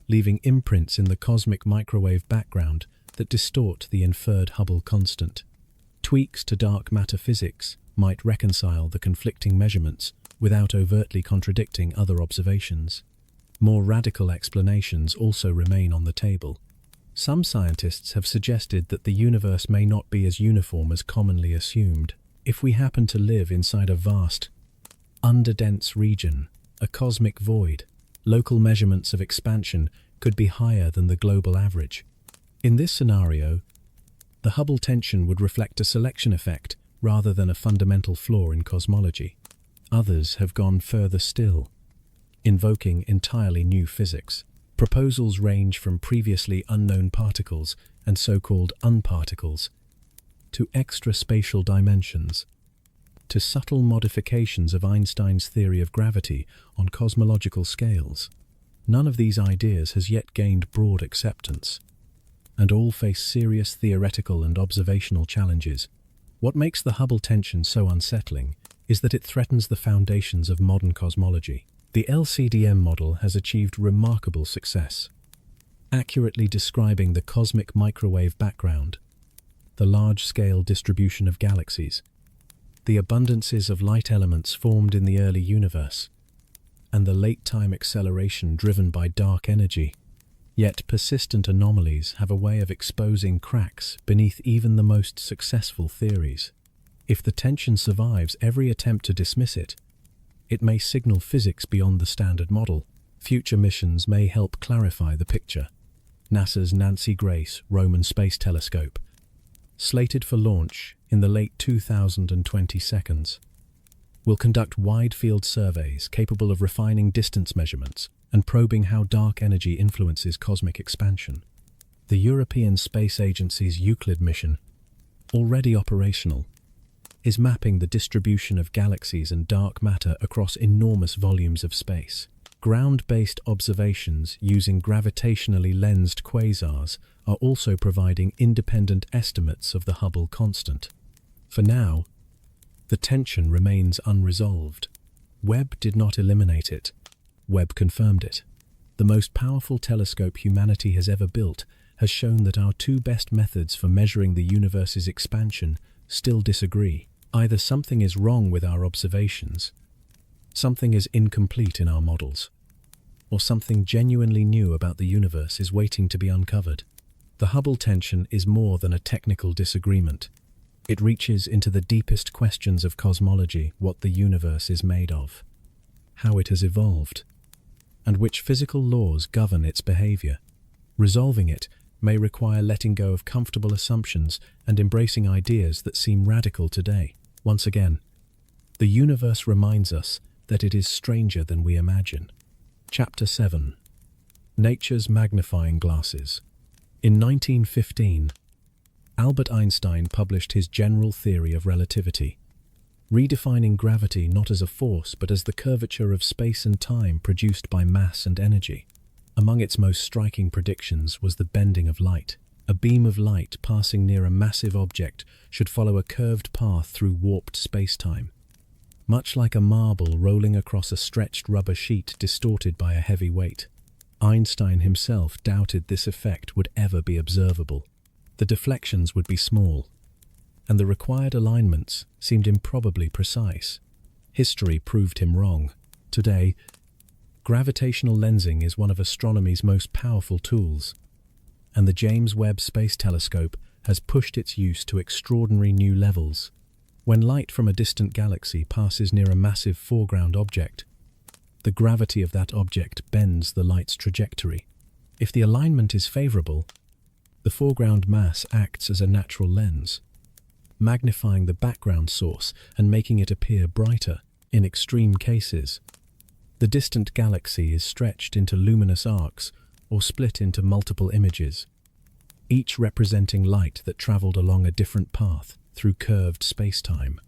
leaving imprints in the cosmic microwave background that distort the inferred Hubble constant. Tweaks to dark matter physics might reconcile the conflicting measurements without overtly contradicting other observations. More radical explanations also remain on the table. Some scientists have suggested that the universe may not be as uniform as commonly assumed. If we happen to live inside a vast, underdense region, a cosmic void, local measurements of expansion could be higher than the global average. In this scenario, the Hubble tension would reflect a selection effect rather than a fundamental flaw in cosmology. Others have gone further still, invoking entirely new physics. Proposals range from previously unknown particles and so-called unparticles to extraspatial dimensions, to subtle modifications of Einstein's theory of gravity on cosmological scales. None of these ideas has yet gained broad acceptance, and all face serious theoretical and observational challenges. What makes the Hubble tension so unsettling is that it threatens the foundations of modern cosmology. The LCDM model has achieved remarkable success, accurately describing the cosmic microwave background, the large-scale distribution of galaxies, the abundances of light elements formed in the early universe, and the late-time acceleration driven by dark energy. Yet persistent anomalies have a way of exposing cracks beneath even the most successful theories. If the tension survives every attempt to dismiss it, it may signal physics beyond the standard model. Future missions may help clarify the picture. NASA's Nancy Grace Roman Space Telescope, slated for launch in the late 2022, will conduct wide-field surveys capable of refining distance measurements and probing how dark energy influences cosmic expansion. The European Space Agency's Euclid mission, already operational, is mapping the distribution of galaxies and dark matter across enormous volumes of space. Ground-based observations using gravitationally lensed quasars are also providing independent estimates of the Hubble constant. For now, the tension remains unresolved. Webb did not eliminate it. Webb confirmed it. The most powerful telescope humanity has ever built has shown that our 2 best methods for measuring the universe's expansion still disagree. Either something is wrong with our observations, something is incomplete in our models, or something genuinely new about the universe is waiting to be uncovered. The Hubble tension is more than a technical disagreement. It reaches into the deepest questions of cosmology, what the universe is made of, how it has evolved, and which physical laws govern its behavior. Resolving it may require letting go of comfortable assumptions and embracing ideas that seem radical today. Once again, the universe reminds us that it is stranger than we imagine. Chapter 7. Nature's Magnifying Glasses. In 1915, Albert Einstein published his general theory of relativity, redefining gravity not as a force but as the curvature of space and time produced by mass and energy. Among its most striking predictions was the bending of light. A beam of light passing near a massive object should follow a curved path through warped space-time, much like a marble rolling across a stretched rubber sheet distorted by a heavy weight. Einstein himself doubted this effect would ever be observable. The deflections would be small, and the required alignments seemed improbably precise. History proved him wrong. Today, gravitational lensing is one of astronomy's most powerful tools, and the James Webb Space Telescope has pushed its use to extraordinary new levels. When light from a distant galaxy passes near a massive foreground object, the gravity of that object bends the light's trajectory. If the alignment is favorable, the foreground mass acts as a natural lens, magnifying the background source and making it appear brighter. In extreme cases, the distant galaxy is stretched into luminous arcs or split into multiple images, each representing light that traveled along a different path through curved space-time.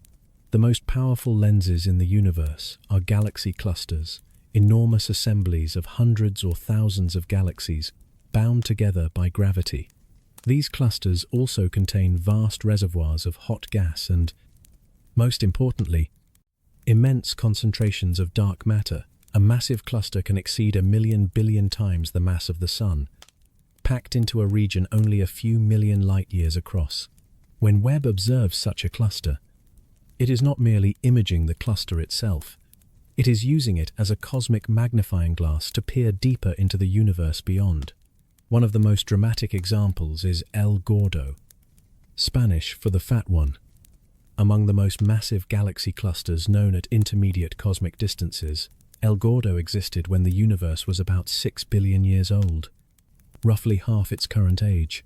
The most powerful lenses in the universe are galaxy clusters, enormous assemblies of hundreds or thousands of galaxies bound together by gravity. These clusters also contain vast reservoirs of hot gas and, most importantly, immense concentrations of dark matter. A massive cluster can exceed 1,000,000 billion times the mass of the Sun, packed into a region only a few million light-years across. When Webb observes such a cluster, it is not merely imaging the cluster itself. It is using it as a cosmic magnifying glass to peer deeper into the universe beyond. One of the most dramatic examples is El Gordo, Spanish for the Fat One. Among the most massive galaxy clusters known at intermediate cosmic distances, El Gordo existed when the universe was about 6 billion years old, roughly half its current age.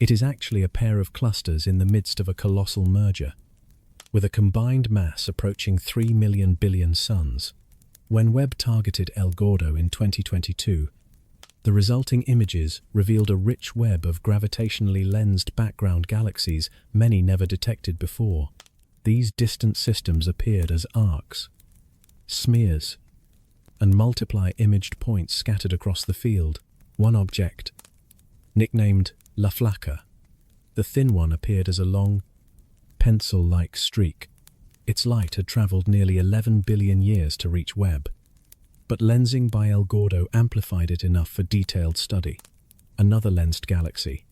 It is actually a pair of clusters in the midst of a colossal merger, with a combined mass approaching 3 million billion suns. When Webb targeted El Gordo in 2022, the resulting images revealed a rich web of gravitationally lensed background galaxies many never detected before. These distant systems appeared as arcs, smears, and multiply imaged points scattered across the field. One object, nicknamed La Flaca, the thin one, appeared as a long, pencil-like streak. Its light had traveled nearly 11 billion years to reach Webb, but lensing by El Gordo amplified it enough for detailed study. Another lensed galaxy,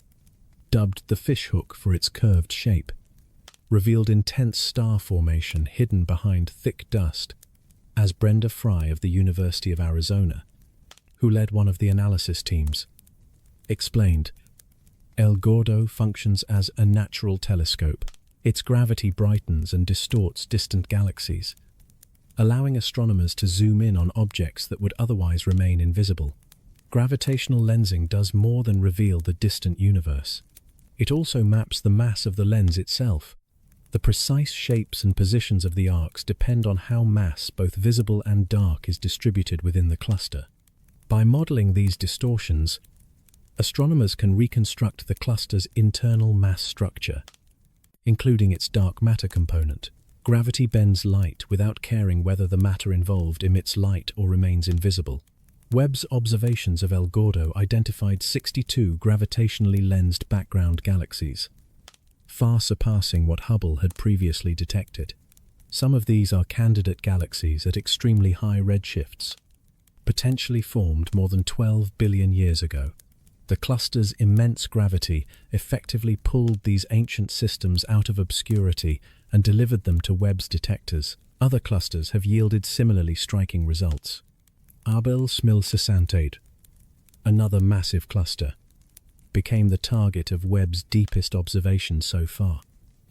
dubbed the fishhook for its curved shape, revealed intense star formation hidden behind thick dust. As Brenda Fry of the University of Arizona, who led one of the analysis teams, explained, El Gordo functions as a natural telescope. Its gravity brightens and distorts distant galaxies, allowing astronomers to zoom in on objects that would otherwise remain invisible. Gravitational lensing does more than reveal the distant universe. It also maps the mass of the lens itself. The precise shapes and positions of the arcs depend on how mass, both visible and dark, is distributed within the cluster. By modeling these distortions, astronomers can reconstruct the cluster's internal mass structure, including its dark matter component. Gravity bends light without caring whether the matter involved emits light or remains invisible. Webb's observations of El Gordo identified 62 gravitationally lensed background galaxies, far surpassing what Hubble had previously detected. Some of these are candidate galaxies at extremely high redshifts, potentially formed more than 12 billion years ago. The cluster's immense gravity effectively pulled these ancient systems out of obscurity and delivered them to Webb's detectors. Other clusters have yielded similarly striking results. Abel Smil 68, another massive cluster, became the target of Webb's deepest observations so far.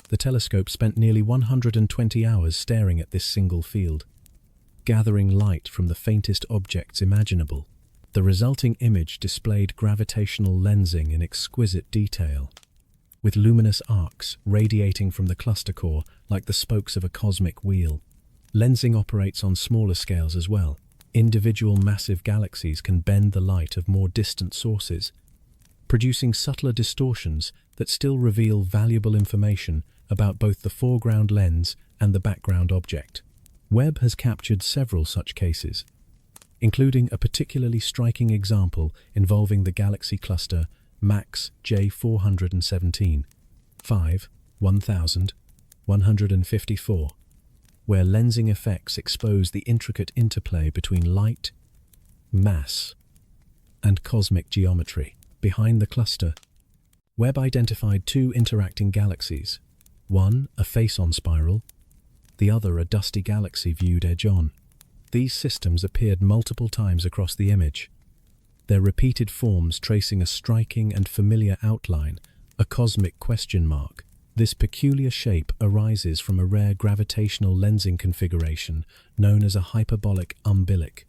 The telescope spent nearly 120 hours staring at this single field, gathering light from the faintest objects imaginable. The resulting image displayed gravitational lensing in exquisite detail, with luminous arcs radiating from the cluster core like the spokes of a cosmic wheel. Lensing operates on smaller scales as well. Individual massive galaxies can bend the light of more distant sources, producing subtler distortions that still reveal valuable information about both the foreground lens and the background object. Webb has captured several such cases, including a particularly striking example involving the galaxy cluster MAX J417, 1154, where lensing effects expose the intricate interplay between light, mass, and cosmic geometry. Behind the cluster, Webb identified two interacting galaxies, one a face-on spiral, the other a dusty galaxy viewed edge-on. These systems appeared multiple times across the image, their repeated forms tracing a striking and familiar outline, a cosmic question mark. This peculiar shape arises from a rare gravitational lensing configuration known as a hyperbolic umbilic,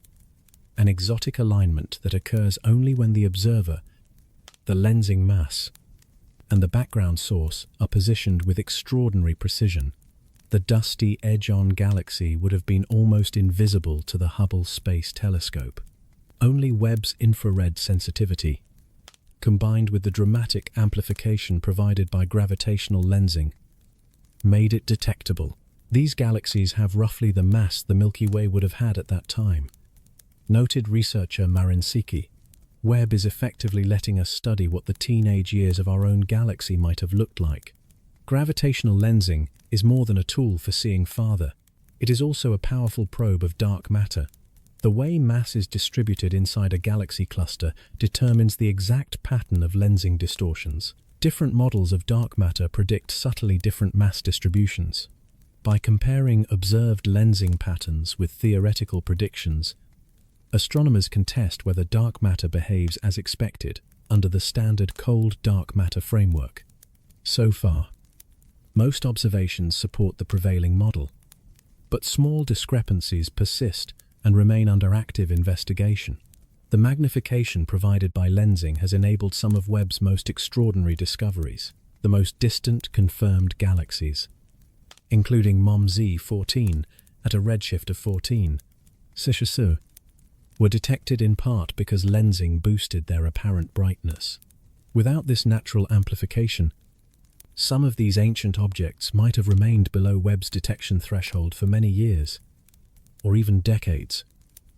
an exotic alignment that occurs only when the observer, the lensing mass, and the background source are positioned with extraordinary precision. The dusty edge-on galaxy would have been almost invisible to the Hubble Space Telescope. Only Webb's infrared sensitivity, combined with the dramatic amplification provided by gravitational lensing, made it detectable. These galaxies have roughly the mass the Milky Way would have had at that time. Noted researcher Marinsky, Webb is effectively letting us study what the teenage years of our own galaxy might have looked like. Gravitational lensing is more than a tool for seeing farther. It is also a powerful probe of dark matter. The way mass is distributed inside a galaxy cluster determines the exact pattern of lensing distortions. Different models of dark matter predict subtly different mass distributions. By comparing observed lensing patterns with theoretical predictions, astronomers can test whether dark matter behaves as expected under the standard cold dark matter framework. So far, most observations support the prevailing model, but small discrepancies persist and remain under active investigation. The magnification provided by lensing has enabled some of Webb's most extraordinary discoveries, the most distant confirmed galaxies, including MOM-Z14 at a redshift of 14, Sishisu, were detected in part because lensing boosted their apparent brightness. Without this natural amplification, some of these ancient objects might have remained below Webb's detection threshold for many years, or even decades.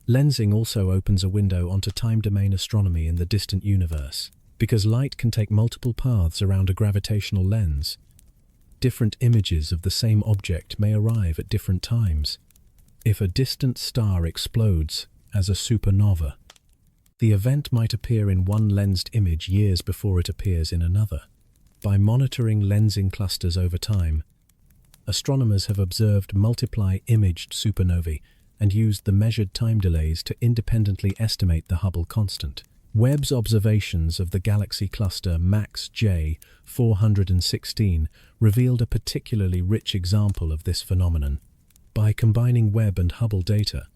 Lensing also opens a window onto time-domain astronomy in the distant universe. Because light can take multiple paths around a gravitational lens, different images of the same object may arrive at different times. If a distant star explodes as a supernova, the event might appear in one lensed image years before it appears in another. By monitoring lensing clusters over time, astronomers have observed multiply imaged supernovae and used the measured time delays to independently estimate the Hubble constant. Webb's observations of the galaxy cluster MAX J416 revealed a particularly rich example of this phenomenon. By combining Webb and Hubble data,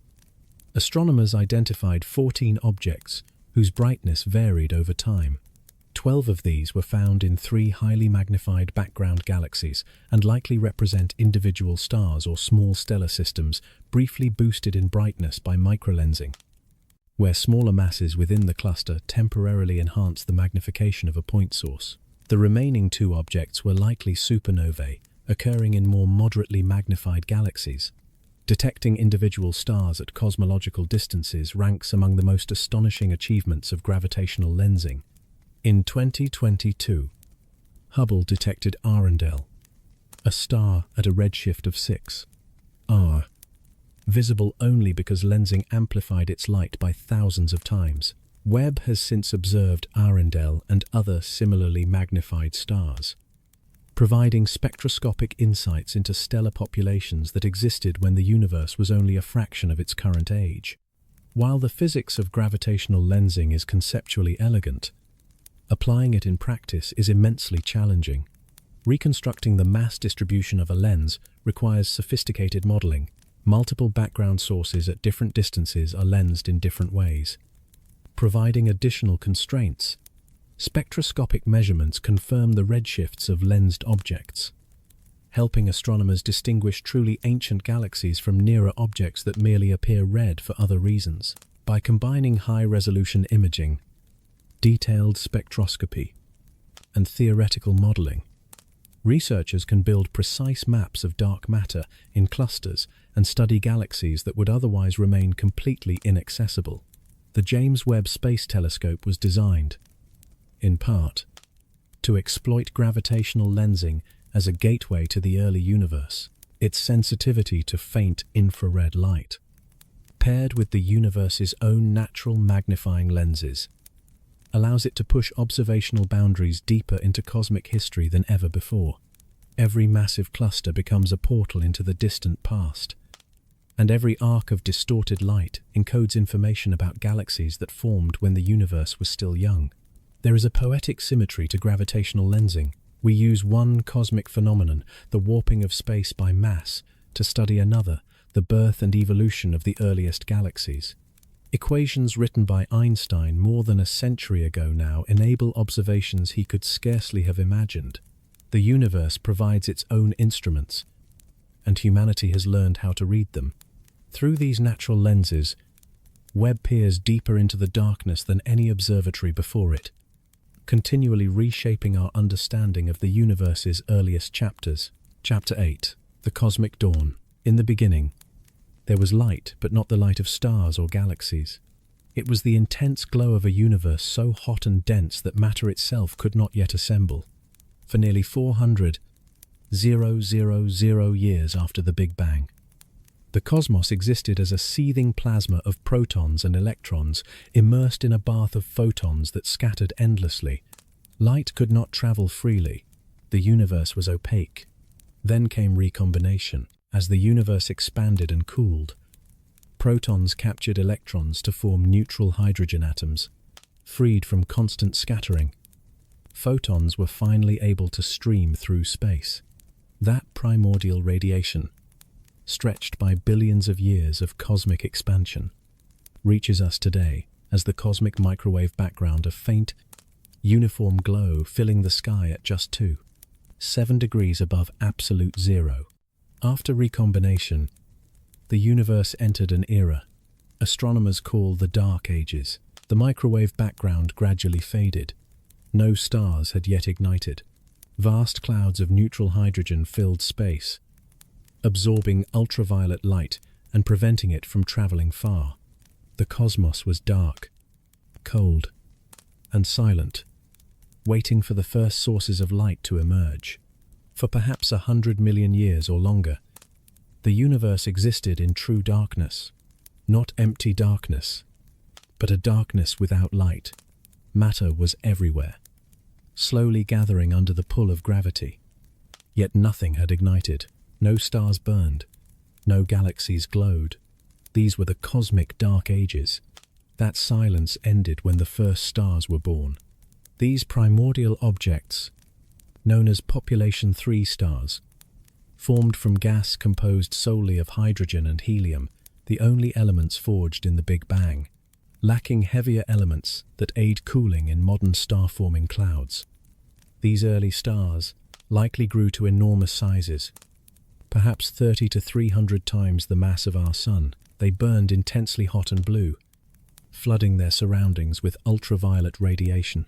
astronomers identified 14 objects whose brightness varied over time. 12 of these were found in 3 highly magnified background galaxies and likely represent individual stars or small stellar systems briefly boosted in brightness by microlensing, where smaller masses within the cluster temporarily enhance the magnification of a point source. The remaining 2 objects were likely supernovae, occurring in more moderately magnified galaxies. Detecting individual stars at cosmological distances ranks among the most astonishing achievements of gravitational lensing. In 2022, Hubble detected Arundel, a star at a redshift of 6 R, visible only because lensing amplified its light by thousands of times. Webb has since observed Arundel and other similarly magnified stars, providing spectroscopic insights into stellar populations that existed when the universe was only a fraction of its current age. While the physics of gravitational lensing is conceptually elegant, applying it in practice is immensely challenging. Reconstructing the mass distribution of a lens requires sophisticated modeling, Multiple background sources at different distances are lensed in different ways, providing additional constraints. Spectroscopic measurements confirm the redshifts of lensed objects, helping astronomers distinguish truly ancient galaxies from nearer objects that merely appear red for other reasons. By combining high-resolution imaging, detailed spectroscopy, and theoretical modeling, researchers can build precise maps of dark matter in clusters and study galaxies that would otherwise remain completely inaccessible. The James Webb Space Telescope was designed, in part, to exploit gravitational lensing as a gateway to the early universe. Its sensitivity to faint infrared light, paired with the universe's own natural magnifying lenses, allows it to push observational boundaries deeper into cosmic history than ever before. Every massive cluster becomes a portal into the distant past, and every arc of distorted light encodes information about galaxies that formed when the universe was still young. There is a poetic symmetry to gravitational lensing. We use one cosmic phenomenon, the warping of space by mass, to study another, the birth and evolution of the earliest galaxies. Equations written by Einstein more than a century ago now enable observations he could scarcely have imagined. The universe provides its own instruments, and humanity has learned how to read them. Through these natural lenses, Webb peers deeper into the darkness than any observatory before it, continually reshaping our understanding of the universe's earliest chapters. Chapter 8. The Cosmic Dawn. In the beginning, there was light, but not the light of stars or galaxies. It was the intense glow of a universe so hot and dense that matter itself could not yet assemble. For nearly 400,000 years after the Big Bang, the cosmos existed as a seething plasma of protons and electrons immersed in a bath of photons that scattered endlessly. Light could not travel freely. The universe was opaque. Then came recombination. As the universe expanded and cooled, protons captured electrons to form neutral hydrogen atoms, freed from constant scattering. Photons were finally able to stream through space. That primordial radiation, stretched by billions of years of cosmic expansion, reaches us today as the cosmic microwave background, a faint, uniform glow filling the sky at just 7 degrees above absolute zero. After recombination, the universe entered an era astronomers call the Dark Ages. The microwave background gradually faded. No stars had yet ignited. Vast clouds of neutral hydrogen filled space, absorbing ultraviolet light and preventing it from traveling far. The cosmos was dark, cold, and silent, waiting for the first sources of light to emerge. For perhaps 100 million years or longer, the universe existed in true darkness. Not empty darkness, but a darkness without light. Matter was everywhere, slowly gathering under the pull of gravity. Yet nothing had ignited. No stars burned. No galaxies glowed. These were the cosmic dark ages. That silence ended when the first stars were born. These primordial objects, known as population 3 stars, formed from gas composed solely of hydrogen and helium, the only elements forged in the Big Bang, lacking heavier elements that aid cooling in modern star-forming clouds. These early stars likely grew to enormous sizes, perhaps 30 to 300 times the mass of our Sun. They burned intensely hot and blue, flooding their surroundings with ultraviolet radiation.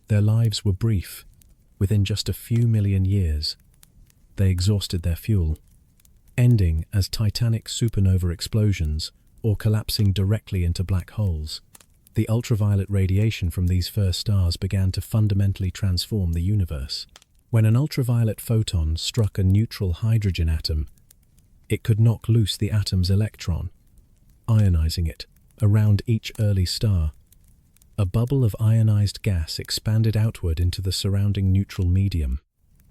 Their lives were brief. Within just a few million years, they exhausted their fuel, ending as titanic supernova explosions or collapsing directly into black holes. The ultraviolet radiation from these first stars began to fundamentally transform the universe. When an ultraviolet photon struck a neutral hydrogen atom, it could knock loose the atom's electron, ionizing it. Around each early star, a bubble of ionized gas expanded outward into the surrounding neutral medium.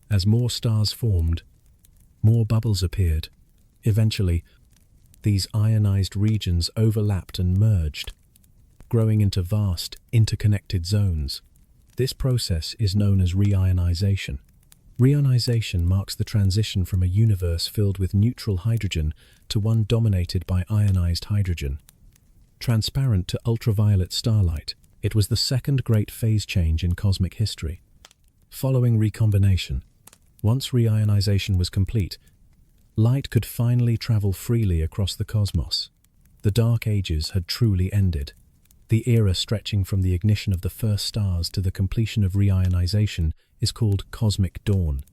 As more stars formed, more bubbles appeared. Eventually, these ionized regions overlapped and merged, growing into vast, interconnected zones. This process is known as reionization. Reionization marks the transition from a universe filled with neutral hydrogen to one dominated by ionized hydrogen. Transparent to ultraviolet starlight, it was the second great phase change in cosmic history. Following recombination, once reionization was complete, light could finally travel freely across the cosmos. The Dark Ages had truly ended. The era stretching from the ignition of the first stars to the completion of reionization is called cosmic dawn.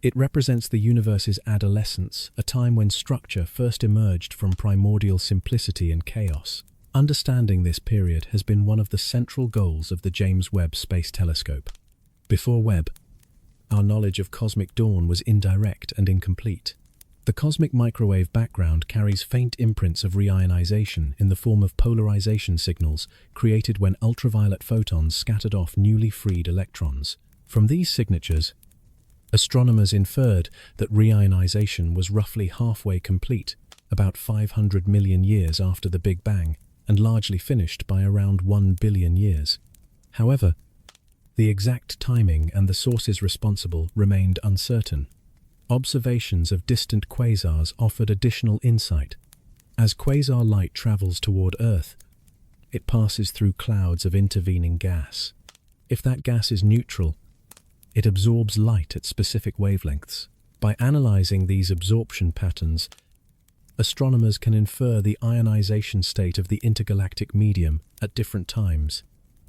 It represents the universe's adolescence, a time when structure first emerged from primordial simplicity and chaos. Understanding this period has been one of the central goals of the James Webb Space Telescope. Before Webb, our knowledge of cosmic dawn was indirect and incomplete. The cosmic microwave background carries faint imprints of reionization in the form of polarization signals created when ultraviolet photons scattered off newly freed electrons. From these signatures, astronomers inferred that reionization was roughly halfway complete, about 500 million years after the Big Bang, and largely finished by around 1 billion years. However, the exact timing and the sources responsible remained uncertain. Observations of distant quasars offered additional insight. As quasar light travels toward Earth, it passes through clouds of intervening gas. If that gas is neutral, it absorbs light at specific wavelengths. By analyzing these absorption patterns, astronomers can infer the ionization state of the intergalactic medium at different times.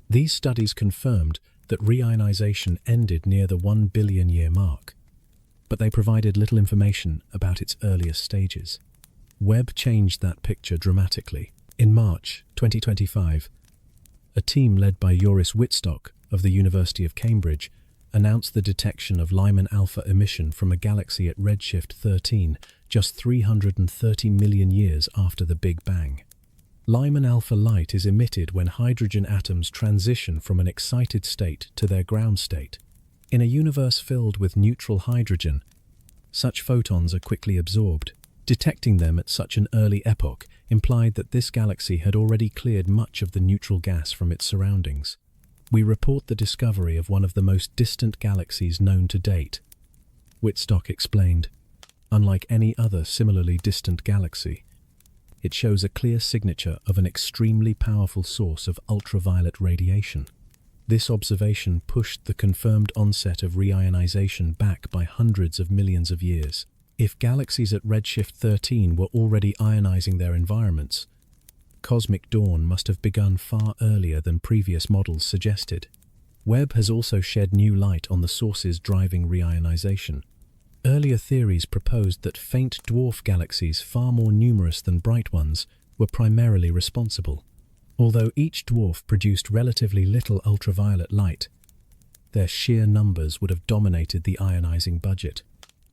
These studies confirmed that reionization ended near the 1 billion year mark, but they provided little information about its earliest stages. Webb changed that picture dramatically. In March 2025, a team led by Joris Wittstock of the University of Cambridge announced the detection of Lyman alpha emission from a galaxy at redshift 13, just 330 million years after the Big Bang. Lyman alpha light is emitted when hydrogen atoms transition from an excited state to their ground state. In a universe filled with neutral hydrogen, such photons are quickly absorbed. Detecting them at such an early epoch implied that this galaxy had already cleared much of the neutral gas from its surroundings. We report the discovery of one of the most distant galaxies known to date, Wittstock explained. Unlike any other similarly distant galaxy, it shows a clear signature of an extremely powerful source of ultraviolet radiation. This observation pushed the confirmed onset of reionization back by hundreds of millions of years. If galaxies at redshift 13 were already ionizing their environments, cosmic dawn must have begun far earlier than previous models suggested. Webb has also shed new light on the sources driving reionization. Earlier theories proposed that faint dwarf galaxies far more numerous than bright ones were primarily responsible. Although each dwarf produced relatively little ultraviolet light, their sheer numbers would have dominated the ionizing budget.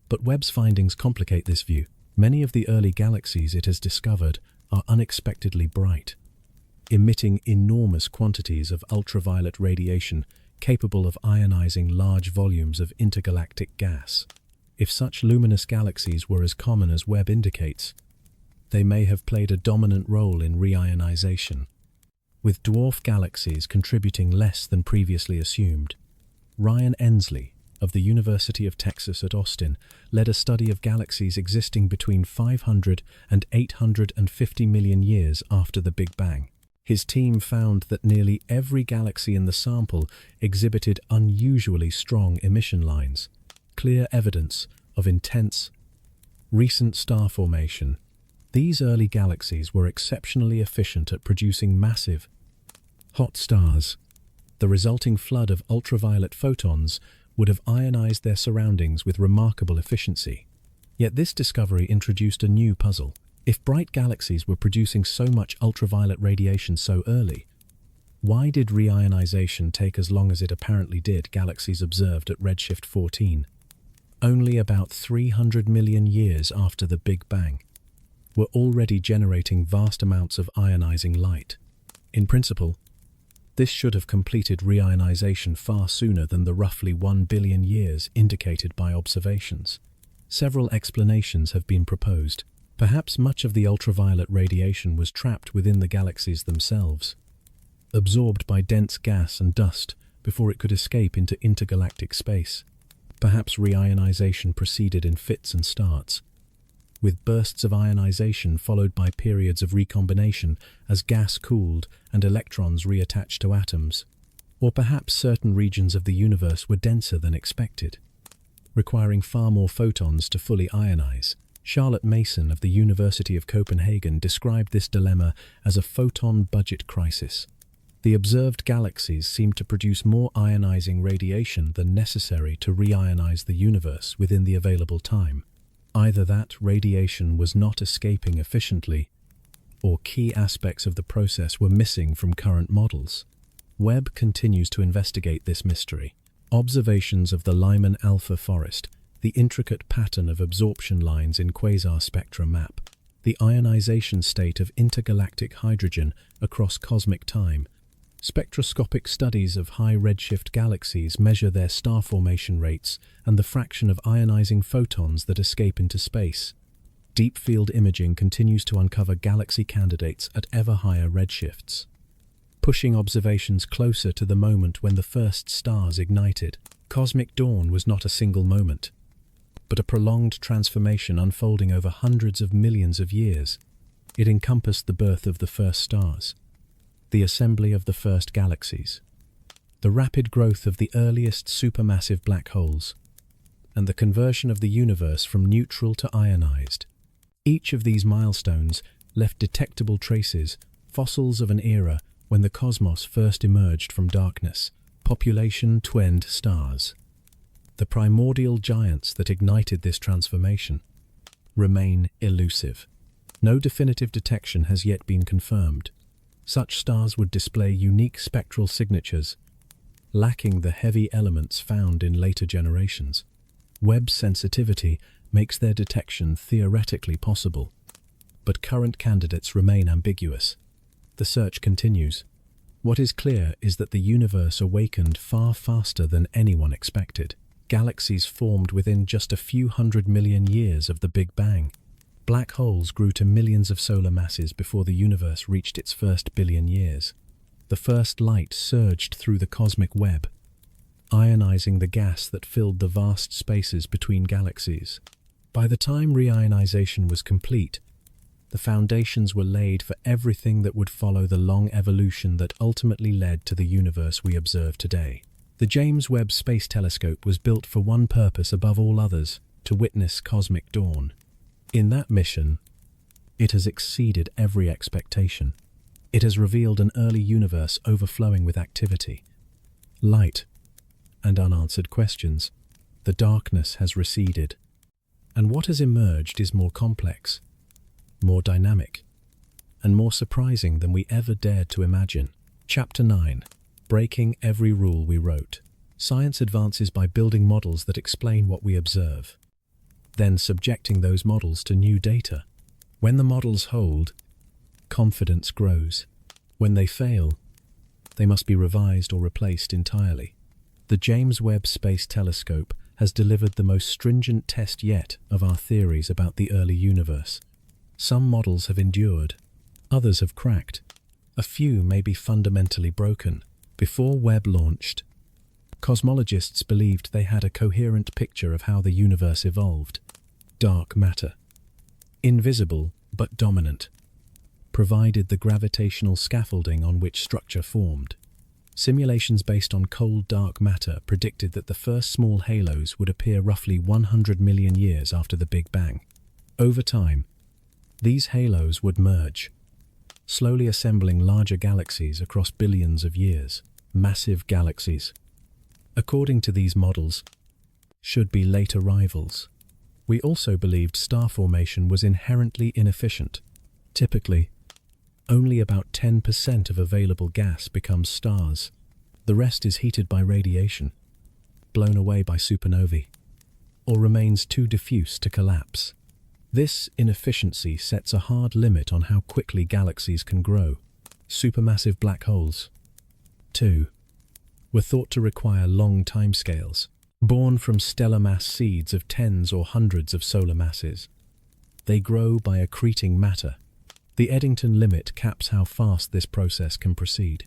But Webb's findings complicate this view. Many of the early galaxies it has discovered are unexpectedly bright, emitting enormous quantities of ultraviolet radiation capable of ionizing large volumes of intergalactic gas. If such luminous galaxies were as common as Webb indicates, they may have played a dominant role in reionization, with dwarf galaxies contributing less than previously assumed. Ryan Ensley of the University of Texas at Austin led a study of galaxies existing between 500 and 850 million years after the Big Bang. His team found that nearly every galaxy in the sample exhibited unusually strong emission lines, clear evidence of intense, recent star formation. These early galaxies were exceptionally efficient at producing massive, hot stars. The resulting flood of ultraviolet photons would have ionized their surroundings with remarkable efficiency. Yet this discovery introduced a new puzzle. If bright galaxies were producing so much ultraviolet radiation so early, why did reionization take as long as it apparently did? Galaxies observed at redshift 14, only about 300 million years after the Big Bang, were already generating vast amounts of ionizing light. In principle, this should have completed reionization far sooner than the roughly 1 billion years indicated by observations. Several explanations have been proposed. Perhaps much of the ultraviolet radiation was trapped within the galaxies themselves, absorbed by dense gas and dust before it could escape into intergalactic space. Perhaps reionization proceeded in fits and starts, with bursts of ionization followed by periods of recombination as gas cooled and electrons reattached to atoms. Or perhaps certain regions of the universe were denser than expected, requiring far more photons to fully ionize. Charlotte Mason of the University of Copenhagen described this dilemma as a photon budget crisis. The observed galaxies seem to produce more ionizing radiation than necessary to reionize the universe within the available time. Either that radiation was not escaping efficiently, or key aspects of the process were missing from current models. Webb continues to investigate this mystery. Observations of the Lyman alpha forest, the intricate pattern of absorption lines in quasar spectra map, the ionization state of intergalactic hydrogen across cosmic time. Spectroscopic studies of high redshift galaxies measure their star formation rates and the fraction of ionizing photons that escape into space. Deep field imaging continues to uncover galaxy candidates at ever higher redshifts, pushing observations closer to the moment when the first stars ignited. Cosmic dawn was not a single moment, but a prolonged transformation unfolding over hundreds of millions of years. It encompassed the birth of the first stars, the assembly of the first galaxies, the rapid growth of the earliest supermassive black holes, and the conversion of the universe from neutral to ionized. Each of these milestones left detectable traces, fossils of an era when the cosmos first emerged from darkness. Population-twined stars, the primordial giants that ignited this transformation, remain elusive. No definitive detection has yet been confirmed. Such stars would display unique spectral signatures, lacking the heavy elements found in later generations. Webb's sensitivity makes their detection theoretically possible, but current candidates remain ambiguous. The search continues. What is clear is that the universe awakened far faster than anyone expected. Galaxies formed within just a few 100 million years of the Big Bang. Black holes grew to millions of solar masses before the universe reached its first billion years. The first light surged through the cosmic web, ionizing the gas that filled the vast spaces between galaxies. By the time reionization was complete, the foundations were laid for everything that would follow the long evolution that ultimately led to the universe we observe today. The James Webb Space Telescope was built for one purpose above all others: to witness cosmic dawn. In that mission, it has exceeded every expectation. It has revealed an early universe overflowing with activity, light, and unanswered questions. The darkness has receded, and what has emerged is more complex, more dynamic, and more surprising than we ever dared to imagine. Chapter 9. Breaking every rule we wrote. Science advances by building models that explain what we observe, then subjecting those models to new data. When the models hold, confidence grows. When they fail, they must be revised or replaced entirely. The James Webb Space Telescope has delivered the most stringent test yet of our theories about the early universe. Some models have endured, others have cracked. A few may be fundamentally broken. Before Webb launched, cosmologists believed they had a coherent picture of how the universe evolved. Dark matter, invisible but dominant, provided the gravitational scaffolding on which structure formed. Simulations based on cold dark matter predicted that the first small halos would appear roughly 100 million years after the Big Bang. Over time, these halos would merge, slowly assembling larger galaxies across billions of years. Massive galaxies, according to these models, should be late arrivals. We also believed star formation was inherently inefficient. Typically, only about 10% of available gas becomes stars. The rest is heated by radiation, blown away by supernovae, or remains too diffuse to collapse. This inefficiency sets a hard limit on how quickly galaxies can grow. Supermassive black holes, too, were thought to require long timescales. Born from stellar mass seeds of tens or hundreds of solar masses, they grow by accreting matter. The Eddington limit caps how fast this process can proceed.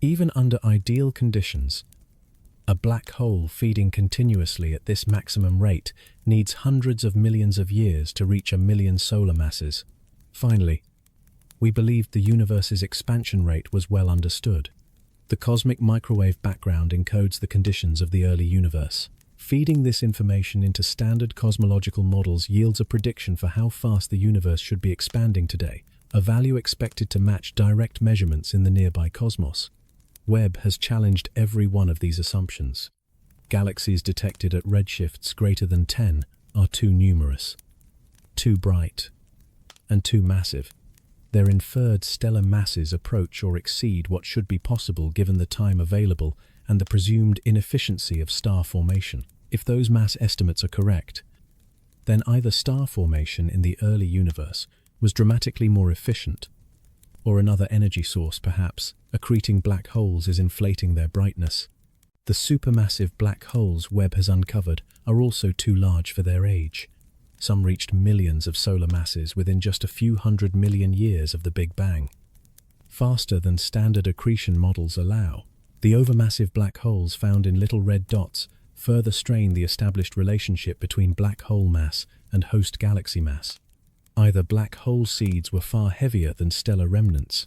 Even under ideal conditions, A black hole feeding continuously at this maximum rate needs hundreds of millions of years to reach 1 million solar masses. Finally, we believed the universe's expansion rate was well understood. The cosmic microwave background encodes the conditions of the early universe. Feeding this information into standard cosmological models yields a prediction for how fast the universe should be expanding today, a value expected to match direct measurements in the nearby cosmos. Webb has challenged every one of these assumptions. Galaxies detected at redshifts greater than 10 are too numerous, too bright, and too massive. Their inferred stellar masses approach or exceed what should be possible given the time available and the presumed inefficiency of star formation. If those mass estimates are correct, then either star formation in the early universe was dramatically more efficient, or another energy source perhaps, accreting black holes, is inflating their brightness. The supermassive black holes Webb has uncovered are also too large for their age. Some reached millions of solar masses within just a few 100 million years of the Big Bang. Faster than standard accretion models allow, the overmassive black holes found in little red dots further strain the established relationship between black hole mass and host galaxy mass. Either black hole seeds were far heavier than stellar remnants.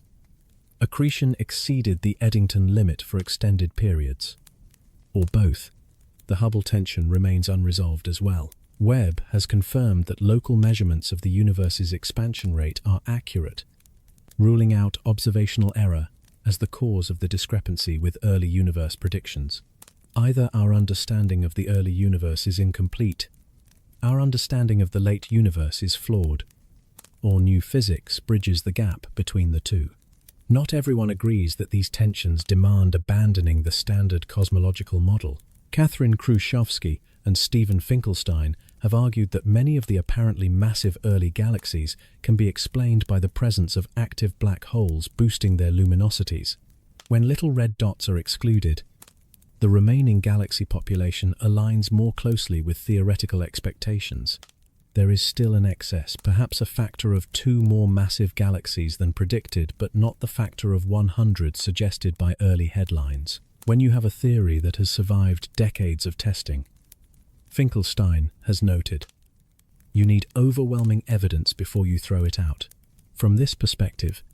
Accretion exceeded the Eddington limit for extended periods. Or both. The Hubble tension remains unresolved as well. Webb has confirmed that local measurements of the universe's expansion rate are accurate, ruling out observational error as the cause of the discrepancy with early universe predictions. Either our understanding of the early universe is incomplete, our understanding of the late universe is flawed, or new physics bridges the gap between the two. Not everyone agrees that these tensions demand abandoning the standard cosmological model. Catherine Khrushchevsky and Stephen Finkelstein have argued that many of the apparently massive early galaxies can be explained by the presence of active black holes boosting their luminosities. When little red dots are excluded, the remaining galaxy population aligns more closely with theoretical expectations. There is still an excess, perhaps a factor of 2 more massive galaxies than predicted, but not the factor of 100 suggested by early headlines. When you have a theory that has survived decades of testing, Finkelstein has noted, you need overwhelming evidence before you throw it out. From this perspective,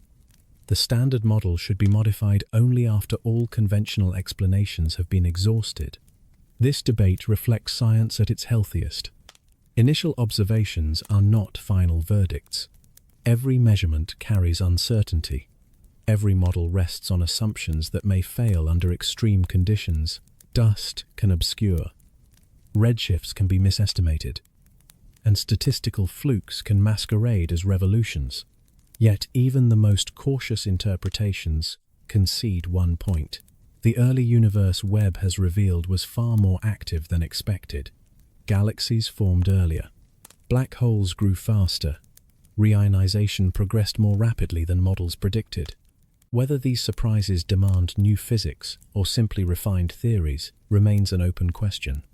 the standard model should be modified only after all conventional explanations have been exhausted. This debate reflects science at its healthiest. Initial observations are not final verdicts. Every measurement carries uncertainty. Every model rests on assumptions that may fail under extreme conditions. Dust can obscure. Redshifts can be misestimated. And statistical flukes can masquerade as revolutions. Yet even the most cautious interpretations concede one point. The early universe Webb has revealed was far more active than expected. Galaxies formed earlier. Black holes grew faster. Reionization progressed more rapidly than models predicted. Whether these surprises demand new physics or simply refined theories remains an open question.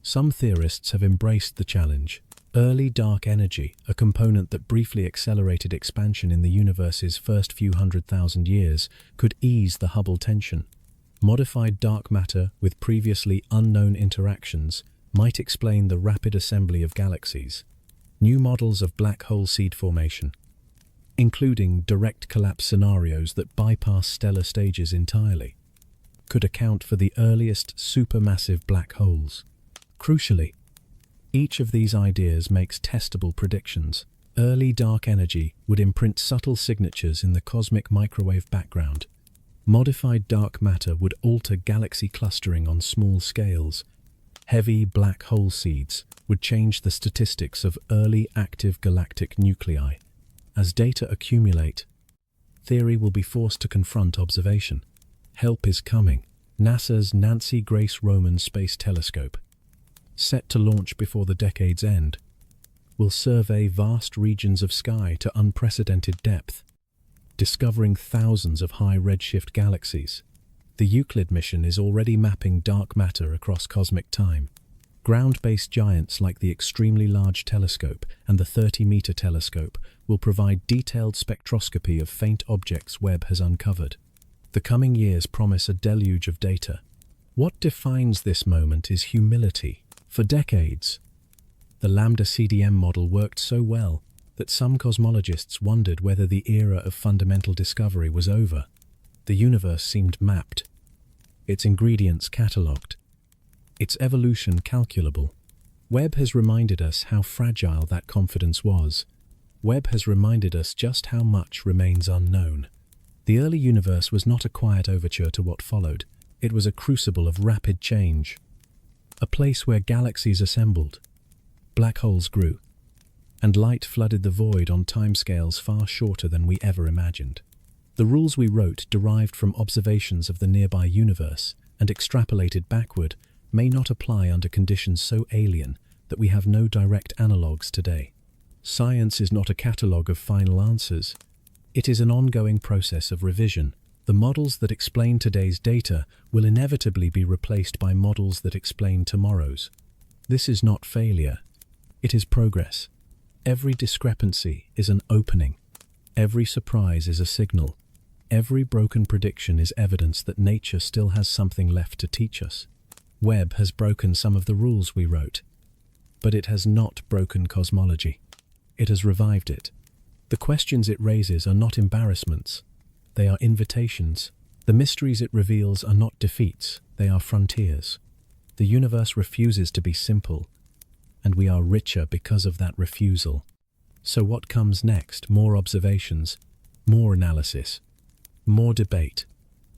Some theorists have embraced the challenge. Early dark energy, a component that briefly accelerated expansion in the universe's first few 100,000 years, could ease the Hubble tension. Modified dark matter with previously unknown interactions might explain the rapid assembly of galaxies. New models of black hole seed formation, including direct collapse scenarios that bypass stellar stages entirely, could account for the earliest supermassive black holes. Crucially, each of these ideas makes testable predictions. Early dark energy would imprint subtle signatures in the cosmic microwave background. Modified dark matter would alter galaxy clustering on small scales. Heavy black hole seeds would change the statistics of early active galactic nuclei. As data accumulate, theory will be forced to confront observation. Help is coming. NASA's Nancy Grace Roman Space Telescope, set to launch before the decade's end, will survey vast regions of sky to unprecedented depth, discovering thousands of high redshift galaxies. The Euclid mission is already mapping dark matter across cosmic time. Ground-based giants like the Extremely Large Telescope and the 30-meter telescope will provide detailed spectroscopy of faint objects Webb has uncovered. The coming years promise a deluge of data, What defines this moment is humility. For decades, the Lambda CDM model worked so well that some cosmologists wondered whether the era of fundamental discovery was over. The universe seemed mapped, its ingredients catalogued, its evolution calculable. Webb has reminded us how fragile that confidence was. Webb has reminded us just how much remains unknown. The early universe was not a quiet overture to what followed. It was a crucible of rapid change, a place where galaxies assembled, black holes grew, and light flooded the void on timescales far shorter than we ever imagined. The rules we wrote, derived from observations of the nearby universe and extrapolated backward, may not apply under conditions so alien that we have no direct analogues today. Science is not a catalogue of final answers. It is an ongoing process of revision. The models that explain today's data will inevitably be replaced by models that explain tomorrow's. This is not failure. It is progress. Every discrepancy is an opening. Every surprise is a signal. Every broken prediction is evidence that nature still has something left to teach us. Webb has broken some of the rules we wrote, but it has not broken cosmology. It has revived it. The questions it raises are not embarrassments. They are invitations. The mysteries it reveals are not defeats. They are frontiers. The universe refuses to be simple, and we are richer because of that refusal. So what comes next? More observations, more analysis, more debate,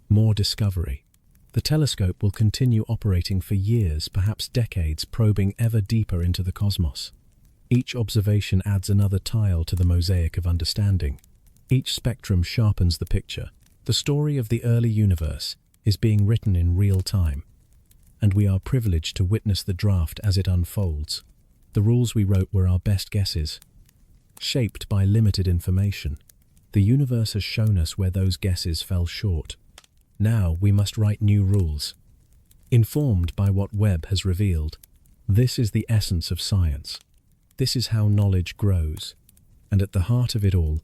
more discovery. The telescope will continue operating for years, perhaps decades, probing ever deeper into the cosmos. Each observation adds another tile to the mosaic of understanding. Each spectrum sharpens the picture. The story of the early universe is being written in real time, and we are privileged to witness the draft as it unfolds. The rules we wrote were our best guesses, shaped by limited information. The universe has shown us where those guesses fell short. Now we must write new rules, informed by what Webb has revealed. This is the essence of science. This is how knowledge grows. And at the heart of it all,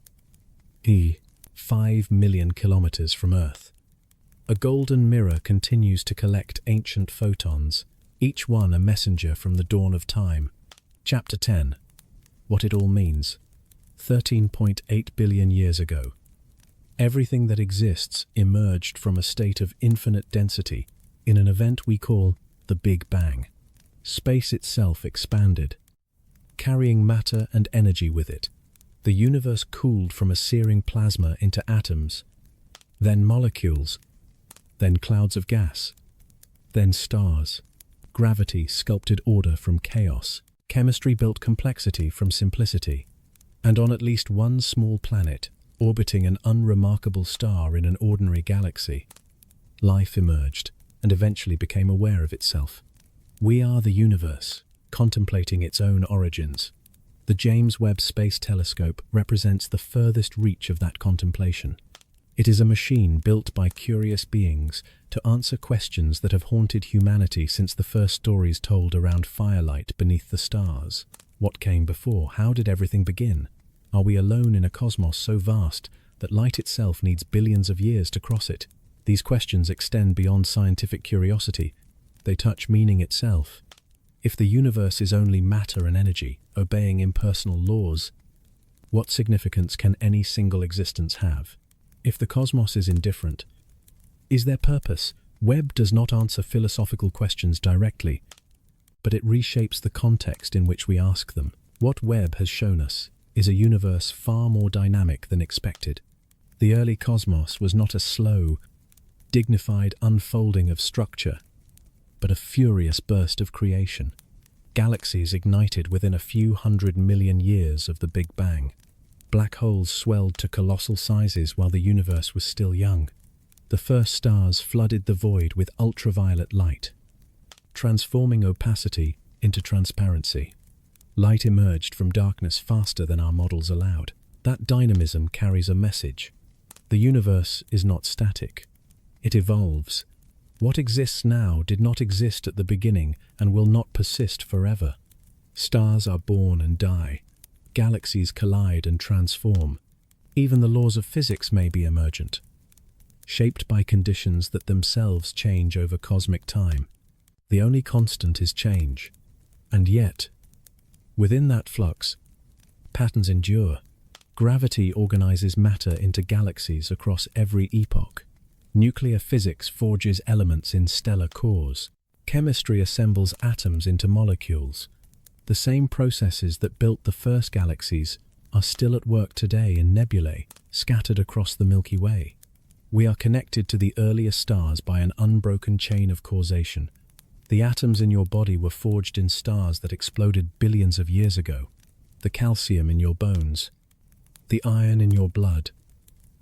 5 million kilometers from Earth, a golden mirror continues to collect ancient photons, each one a messenger from the dawn of time. Chapter 10. What it all means. 13.8 billion years ago, everything that exists emerged from a state of infinite density in an event we call the Big Bang. Space itself expanded, carrying matter and energy with it. The universe cooled from a searing plasma into atoms, then molecules, then clouds of gas, then stars. Gravity sculpted order from chaos. Chemistry built complexity from simplicity. And on at least one small planet, orbiting an unremarkable star in an ordinary galaxy, life emerged and eventually became aware of itself. We are the universe, contemplating its own origins. The James Webb Space Telescope represents the furthest reach of that contemplation. It is a machine built by curious beings to answer questions that have haunted humanity since the first stories told around firelight beneath the stars. What came before? How did everything begin? Are we alone in a cosmos so vast that light itself needs billions of years to cross it? These questions extend beyond scientific curiosity. They touch meaning itself. If the universe is only matter and energy, obeying impersonal laws, what significance can any single existence have? If the cosmos is indifferent, is there purpose? Webb does not answer philosophical questions directly, but it reshapes the context in which we ask them. What Webb has shown us is a universe far more dynamic than expected. The early cosmos was not a slow, dignified unfolding of structure, but a furious burst of creation. Galaxies ignited within a few 100 million years of the Big Bang. Black holes swelled to colossal sizes while the universe was still young. The first stars flooded the void with ultraviolet light, transforming opacity into transparency. Light emerged from darkness faster than our models allowed. That dynamism carries a message. The universe is not static. It evolves. What exists now did not exist at the beginning and will not persist forever. Stars are born and die. Galaxies collide and transform. Even the laws of physics may be emergent, shaped by conditions that themselves change over cosmic time. The only constant is change. And yet, within that flux, patterns endure. Gravity organizes matter into galaxies across every epoch. Nuclear physics forges elements in stellar cores. Chemistry assembles atoms into molecules. The same processes that built the first galaxies are still at work today in nebulae scattered across the Milky Way. We are connected to the earliest stars by an unbroken chain of causation. The atoms in your body were forged in stars that exploded billions of years ago. The calcium in your bones, the iron in your blood,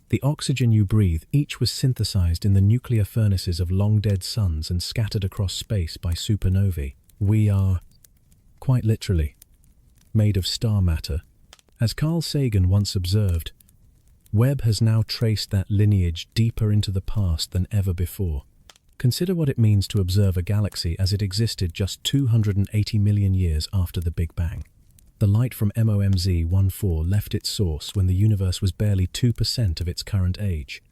the oxygen you breathe, each was synthesized in the nuclear furnaces of long-dead suns and scattered across space by supernovae. We are, quite literally, made of star matter. As Carl Sagan once observed, Webb has now traced that lineage deeper into the past than ever before. Consider what it means to observe a galaxy as it existed just 280 million years after the Big Bang. The light from MOMZ-14 left its source when the universe was barely 2% of its current age.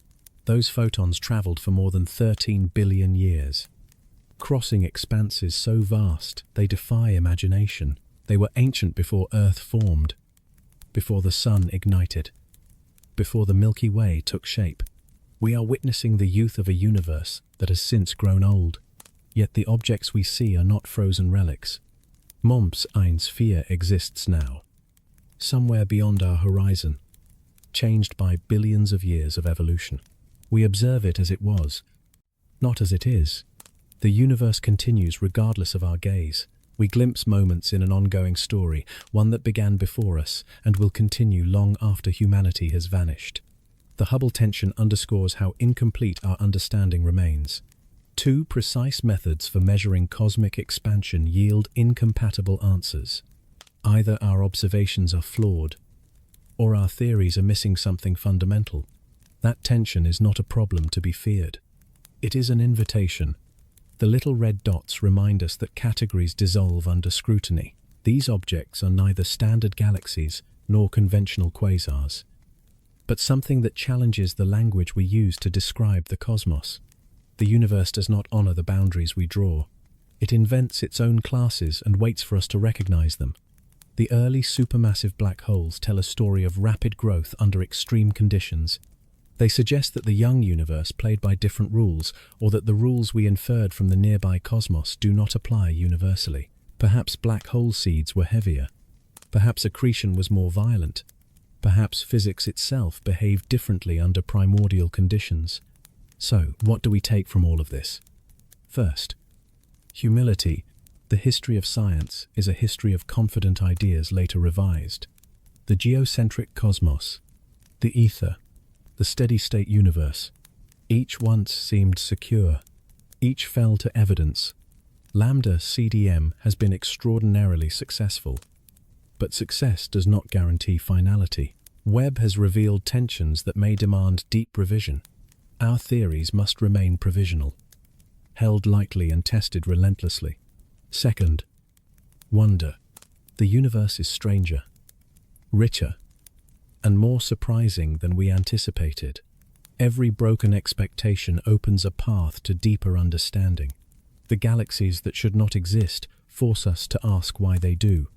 Those photons traveled for more than 13 billion years, crossing expanses so vast they defy imagination. They were ancient before Earth formed, before the sun ignited, before the Milky Way took shape. We are witnessing the youth of a universe that has since grown old. Yet the objects we see are not frozen relics. Momps 1,4 exists now, somewhere beyond our horizon, changed by billions of years of evolution. We observe it as it was, not as it is. The universe continues regardless of our gaze. We glimpse moments in an ongoing story, one that began before us and will continue long after humanity has vanished. The Hubble tension underscores how incomplete our understanding remains. Two precise methods for measuring cosmic expansion yield incompatible answers. Either our observations are flawed, or our theories are missing something fundamental. That tension is not a problem to be feared. It is an invitation. The little red dots remind us that categories dissolve under scrutiny. These objects are neither standard galaxies nor conventional quasars, but something that challenges the language we use to describe the cosmos. The universe does not honor the boundaries we draw. It invents its own classes and waits for us to recognize them. The early supermassive black holes tell a story of rapid growth under extreme conditions. They suggest that the young universe played by different rules, or that the rules we inferred from the nearby cosmos do not apply universally. Perhaps black hole seeds were heavier. Perhaps accretion was more violent. Perhaps physics itself behaved differently under primordial conditions. So, what do we take from all of this? First, humility. The history of science is a history of confident ideas later revised. The geocentric cosmos, the ether, the steady-state universe. Each once seemed secure. Each fell to evidence. Lambda CDM has been extraordinarily successful. But success does not guarantee finality. Webb has revealed tensions that may demand deep revision. Our theories must remain provisional, held lightly and tested relentlessly. Second, wonder. The universe is stranger, richer, and more surprising than we anticipated. Every broken expectation opens a path to deeper understanding. The galaxies that should not exist force us to ask why they do.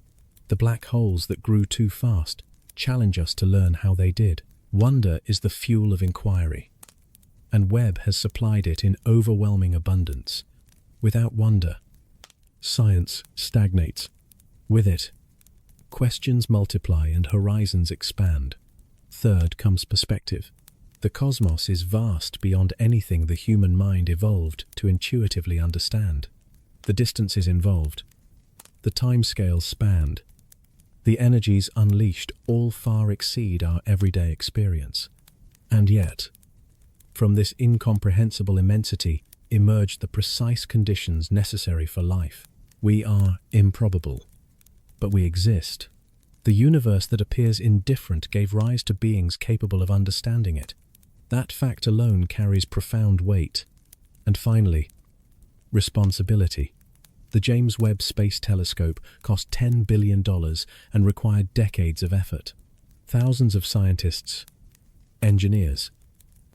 The black holes that grew too fast challenge us to learn how they did. Wonder is the fuel of inquiry, and Webb has supplied it in overwhelming abundance. Without wonder, science stagnates. With it, questions multiply and horizons expand. Third comes perspective. The cosmos is vast beyond anything the human mind evolved to intuitively understand. The distances involved, the timescales spanned, the energies unleashed all far exceed our everyday experience. And yet, from this incomprehensible immensity emerged the precise conditions necessary for life. We are improbable, but we exist. The universe that appears indifferent gave rise to beings capable of understanding it. That fact alone carries profound weight. And finally, responsibility. The James Webb Space Telescope cost $10 billion and required decades of effort. Thousands of scientists, engineers,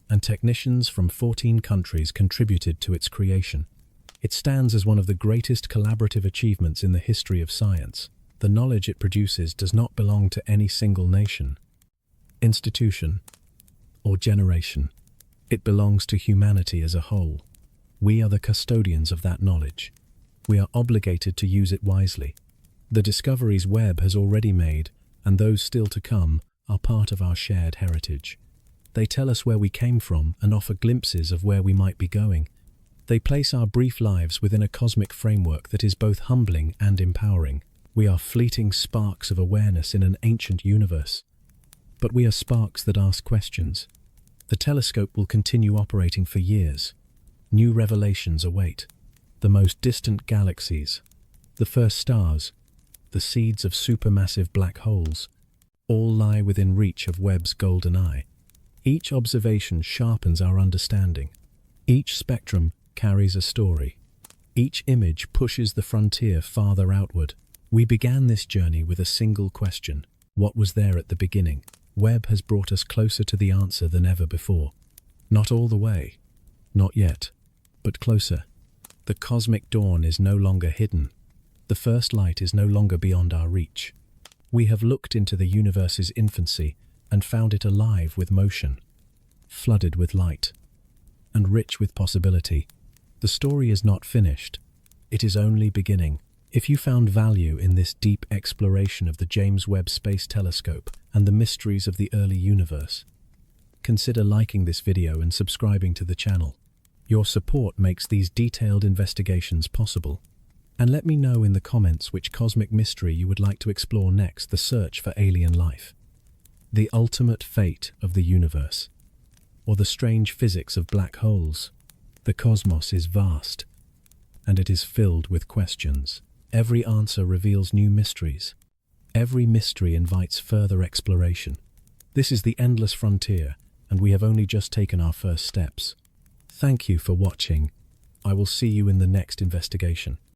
and technicians from 14 countries contributed to its creation. It stands as one of the greatest collaborative achievements in the history of science. The knowledge it produces does not belong to any single nation, institution, or generation. It belongs to humanity as a whole. We are the custodians of that knowledge. We are obligated to use it wisely. The discoveries Webb has already made, and those still to come, are part of our shared heritage. They tell us where we came from and offer glimpses of where we might be going. They place our brief lives within a cosmic framework that is both humbling and empowering. We are fleeting sparks of awareness in an ancient universe. But we are sparks that ask questions. The telescope will continue operating for years. New revelations await. The most distant galaxies, the first stars, the seeds of supermassive black holes, all lie within reach of Webb's golden eye. Each observation sharpens our understanding. Each spectrum carries a story. Each image pushes the frontier farther outward. We began this journey with a single question: what was there at the beginning? Webb has brought us closer to the answer than ever before. Not all the way, not yet, but closer. The cosmic dawn is no longer hidden. The first light is no longer beyond our reach. We have looked into the universe's infancy and found it alive with motion, flooded with light, and rich with possibility. The story is not finished. It is only beginning. If you found value in this deep exploration of the James Webb Space Telescope and the mysteries of the early universe, consider liking this video and subscribing to the channel. Your support makes these detailed investigations possible. And let me know in the comments which cosmic mystery you would like to explore next: the search for alien life, the ultimate fate of the universe, or the strange physics of black holes. The cosmos is vast, and it is filled with questions. Every answer reveals new mysteries. Every mystery invites further exploration. This is the endless frontier, and we have only just taken our first steps. Thank you for watching. I will see you in the next investigation.